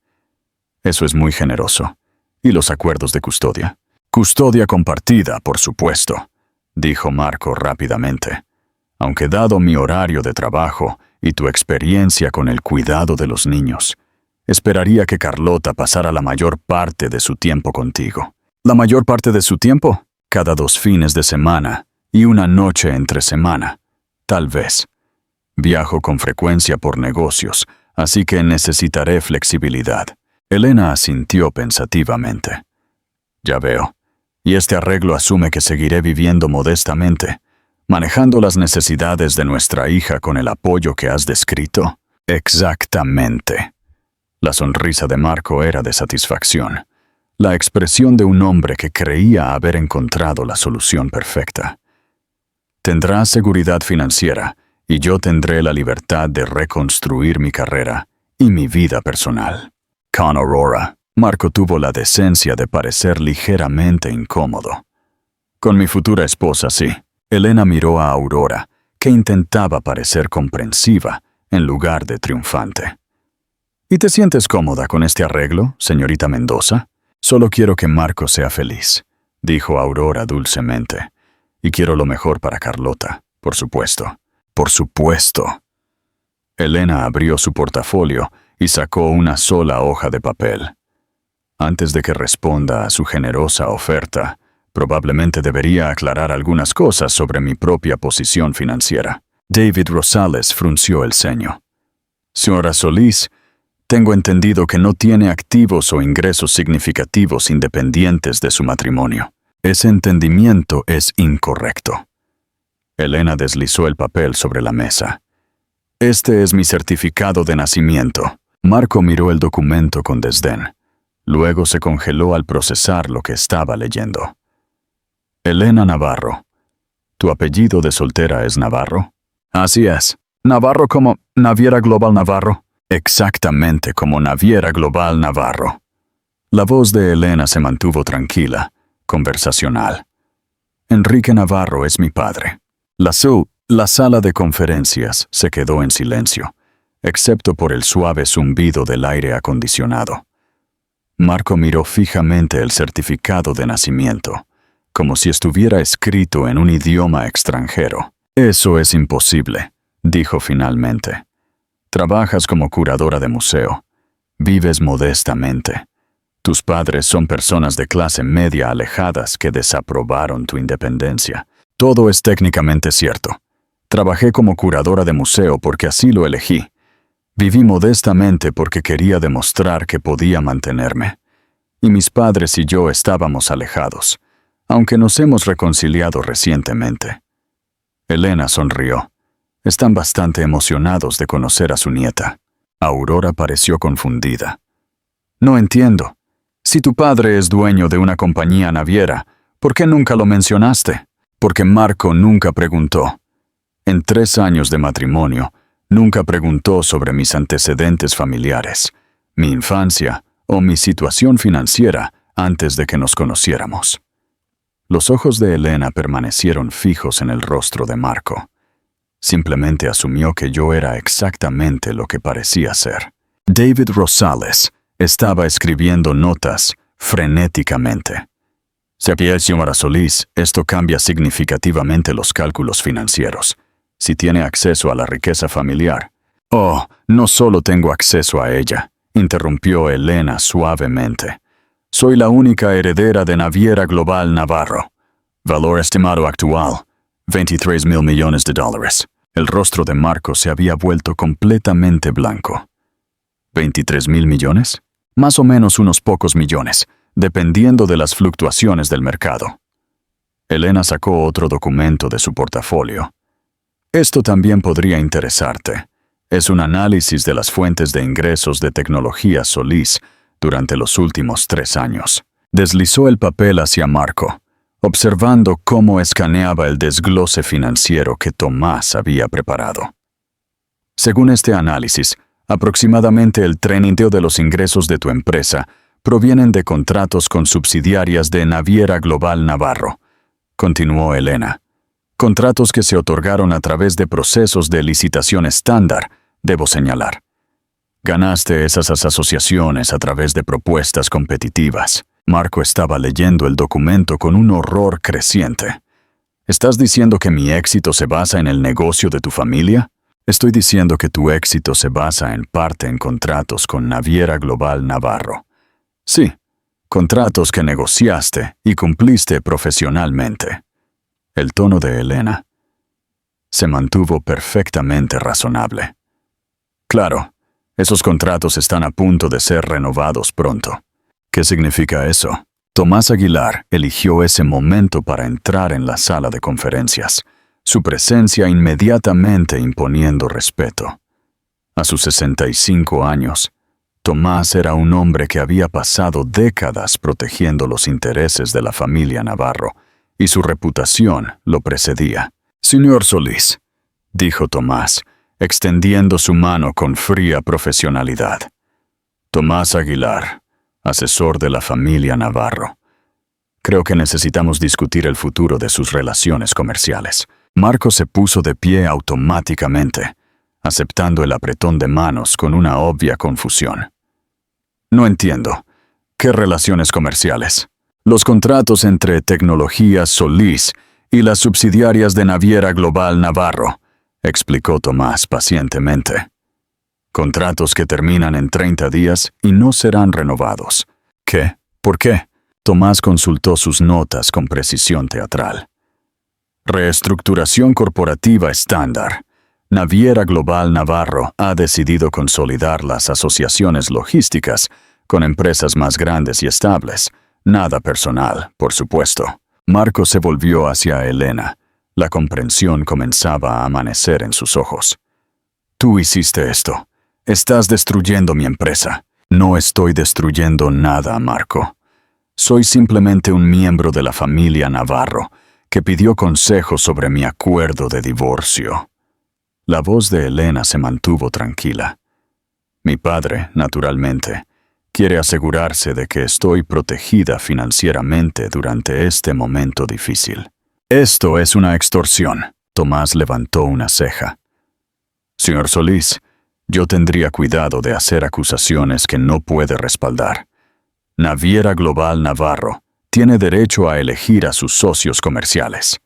Eso es muy generoso. ¿Y los acuerdos de custodia? Custodia compartida, por supuesto, dijo Marco rápidamente. Aunque dado mi horario de trabajo y tu experiencia con el cuidado de los niños, esperaría que Carlota pasara la mayor parte de su tiempo contigo. ¿La mayor parte de su tiempo? Cada 2 fines de semana y una noche entre semana, tal vez. Viajo con frecuencia por negocios, así que necesitaré flexibilidad. Elena asintió pensativamente. Ya veo. Y este arreglo asume que seguiré viviendo modestamente, manejando las necesidades de nuestra hija con el apoyo que has descrito. Exactamente. La sonrisa de Marco era de satisfacción, la expresión de un hombre que creía haber encontrado la solución perfecta. Tendrás seguridad financiera y yo tendré la libertad de reconstruir mi carrera y mi vida personal. Con Aurora, Marco tuvo la decencia de parecer ligeramente incómodo. Con mi futura esposa, sí. Elena miró a Aurora, que intentaba parecer comprensiva en lugar de triunfante. ¿Y te sientes cómoda con este arreglo, señorita Mendoza? Solo quiero que Marco sea feliz, dijo Aurora dulcemente. Y quiero lo mejor para Carlota, por supuesto. Por supuesto. Elena abrió su portafolio y sacó una sola hoja de papel. Antes de que responda a su generosa oferta, probablemente debería aclarar algunas cosas sobre mi propia posición financiera. David Rosales frunció el ceño. Señora Solís, tengo entendido que no tiene activos o ingresos significativos independientes de su matrimonio. Ese entendimiento es incorrecto. Elena deslizó el papel sobre la mesa. Este es mi certificado de nacimiento. Marco miró el documento con desdén. Luego se congeló al procesar lo que estaba leyendo. Elena Navarro. ¿Tu apellido de soltera es Navarro? Así es. ¿Navarro como Naviera Global Navarro? Exactamente como Naviera Global Navarro. La voz de Elena se mantuvo tranquila, conversacional. Enrique Navarro es mi padre. La sala de conferencias se quedó en silencio, excepto por el suave zumbido del aire acondicionado. Marco miró fijamente el certificado de nacimiento, como si estuviera escrito en un idioma extranjero. Eso es imposible, dijo finalmente. Trabajas como curadora de museo. Vives modestamente. Tus padres son personas de clase media alejadas que desaprobaron tu independencia. Todo es técnicamente cierto. Trabajé como curadora de museo porque así lo elegí. Viví modestamente porque quería demostrar que podía mantenerme. Y mis padres y yo estábamos alejados, aunque nos hemos reconciliado recientemente. Elena sonrió. Están bastante emocionados de conocer a su nieta. Aurora pareció confundida. No entiendo. Si tu padre es dueño de una compañía naviera, ¿por qué nunca lo mencionaste? Porque Marco nunca preguntó. En 3 años de matrimonio, nunca preguntó sobre mis antecedentes familiares, mi infancia o mi situación financiera antes de que nos conociéramos. Los ojos de Elena permanecieron fijos en el rostro de Marco. Simplemente asumió que yo era exactamente lo que parecía ser. David Rosales estaba escribiendo notas frenéticamente. Sabía, señora Solís, esto cambia significativamente los cálculos financieros. Si tiene acceso a la riqueza familiar. Oh, no solo tengo acceso a ella, interrumpió Elena suavemente. Soy la única heredera de Naviera Global Navarro. Valor estimado actual, $23,000 millones. El rostro de Marco se había vuelto completamente blanco. ¿23,000 millones? Más o menos unos pocos millones, dependiendo de las fluctuaciones del mercado. Elena sacó otro documento de su portafolio. Esto también podría interesarte. Es un análisis de las fuentes de ingresos de Tecnologías Solís durante los últimos 3 años. Deslizó el papel hacia Marco, observando cómo escaneaba el desglose financiero que Tomás había preparado. Según este análisis, aproximadamente el 30% de los ingresos de tu empresa provienen de contratos con subsidiarias de Naviera Global Navarro, continuó Elena. Contratos que se otorgaron a través de procesos de licitación estándar, debo señalar. Ganaste esas asociaciones a través de propuestas competitivas. Marco estaba leyendo el documento con un horror creciente. ¿Estás diciendo que mi éxito se basa en el negocio de tu familia? Estoy diciendo que tu éxito se basa en parte en contratos con Naviera Global Navarro. Sí, contratos que negociaste y cumpliste profesionalmente. El tono de Elena se mantuvo perfectamente razonable. Claro, esos contratos están a punto de ser renovados pronto. ¿Qué significa eso? Tomás Aguilar eligió ese momento para entrar en la sala de conferencias, su presencia inmediatamente imponiendo respeto. A sus 65 años, Tomás era un hombre que había pasado décadas protegiendo los intereses de la familia Navarro, y su reputación lo precedía. «Señor Solís», dijo Tomás, extendiendo su mano con fría profesionalidad. «Tomás Aguilar, asesor de la familia Navarro. Creo que necesitamos discutir el futuro de sus relaciones comerciales». Marco se puso de pie automáticamente, aceptando el apretón de manos con una obvia confusión. «No entiendo. ¿Qué relaciones comerciales?» «Los contratos entre Tecnologías Solís y las subsidiarias de Naviera Global Navarro», explicó Tomás pacientemente. «Contratos que terminan en 30 días y no serán renovados». «¿Qué? ¿Por qué?» Tomás consultó sus notas con precisión teatral. «Reestructuración corporativa estándar. Naviera Global Navarro ha decidido consolidar las asociaciones logísticas con empresas más grandes y estables. Nada personal, por supuesto». Marco se volvió hacia Elena. La comprensión comenzaba a amanecer en sus ojos. «Tú hiciste esto. Estás destruyendo mi empresa». «No estoy destruyendo nada, Marco. Soy simplemente un miembro de la familia Navarro que pidió consejo sobre mi acuerdo de divorcio». La voz de Elena se mantuvo tranquila. «Mi padre, naturalmente, quiere asegurarse de que estoy protegida financieramente durante este momento difícil». «Esto es una extorsión». Tomás levantó una ceja. «Señor Solís, yo tendría cuidado de hacer acusaciones que no puede respaldar. Naviera Global Navarro tiene derecho a elegir a sus socios comerciales.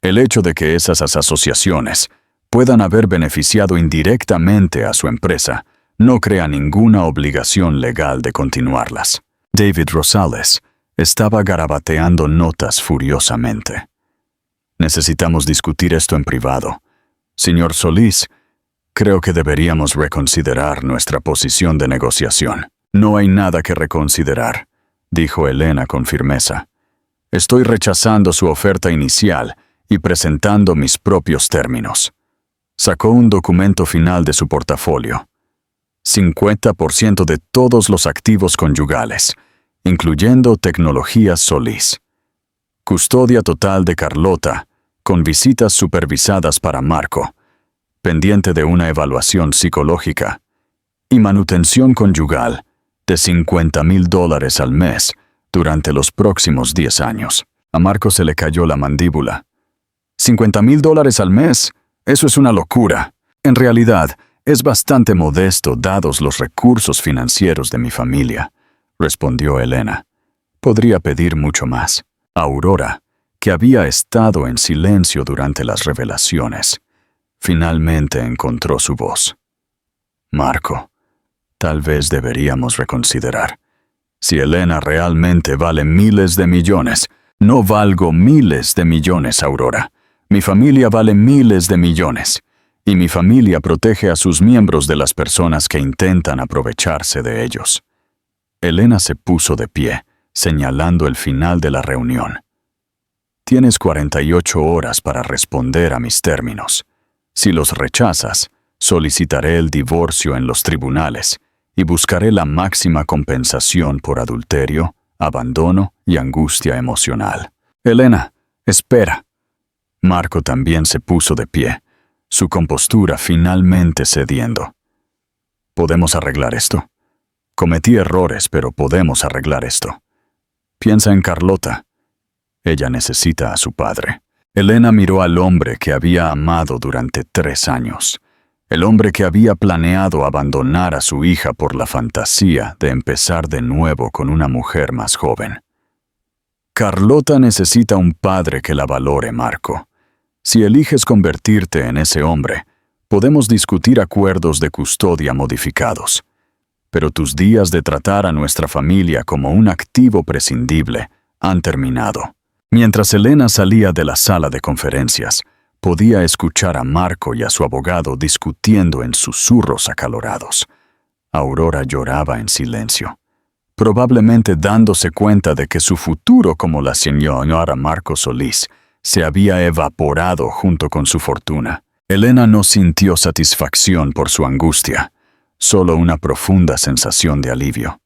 El hecho de que esas asociaciones puedan haber beneficiado indirectamente a su empresa no crea ninguna obligación legal de continuarlas». David Rosales estaba garabateando notas furiosamente. «Necesitamos discutir esto en privado. Señor Solís, creo que deberíamos reconsiderar nuestra posición de negociación». «No hay nada que reconsiderar», dijo Elena con firmeza. «Estoy rechazando su oferta inicial y presentando mis propios términos». Sacó un documento final de su portafolio. 50% de todos los activos conyugales, incluyendo Tecnologías Solís. Custodia total de Carlota, con visitas supervisadas para Marco, pendiente de una evaluación psicológica, y manutención conyugal de $50,000 al mes durante los próximos 10 años. A Marco se le cayó la mandíbula. $50,000 al mes, eso es una locura. En realidad, es bastante modesto dados los recursos financieros de mi familia, respondió Elena. Podría pedir mucho más. Aurora, que había estado en silencio durante las revelaciones, finalmente encontró su voz. «Marco, tal vez deberíamos reconsiderar. Si Elena realmente vale miles de millones, no valgo miles de millones, Aurora. Mi familia vale miles de millones, y mi familia protege a sus miembros de las personas que intentan aprovecharse de ellos». Elena se puso de pie, señalando el final de la reunión. Tienes 48 horas para responder a mis términos. Si los rechazas, solicitaré el divorcio en los tribunales y buscaré la máxima compensación por adulterio, abandono y angustia emocional. Elena, espera. Marco también se puso de pie, su compostura finalmente cediendo. ¿Podemos arreglar esto? Cometí errores, pero podemos arreglar esto. Piensa en Carlota. Ella necesita a su padre. Elena miró al hombre que había amado durante 3 años. El hombre que había planeado abandonar a su hija por la fantasía de empezar de nuevo con una mujer más joven. Carlota necesita un padre que la valore, Marco. Si eliges convertirte en ese hombre, podemos discutir acuerdos de custodia modificados. Pero tus días de tratar a nuestra familia como un activo prescindible han terminado. Mientras Elena salía de la sala de conferencias, podía escuchar a Marco y a su abogado discutiendo en susurros acalorados. Aurora lloraba en silencio, probablemente dándose cuenta de que su futuro como la señora Marco Solís se había evaporado junto con su fortuna. Elena no sintió satisfacción por su angustia, solo una profunda sensación de alivio.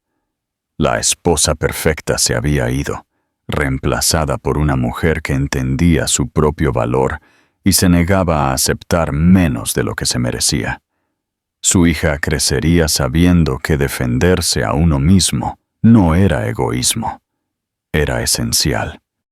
La esposa perfecta se había ido, reemplazada por una mujer que entendía su propio valor y se negaba a aceptar menos de lo que se merecía. Su hija crecería sabiendo que defenderse a uno mismo no era egoísmo, era esencial.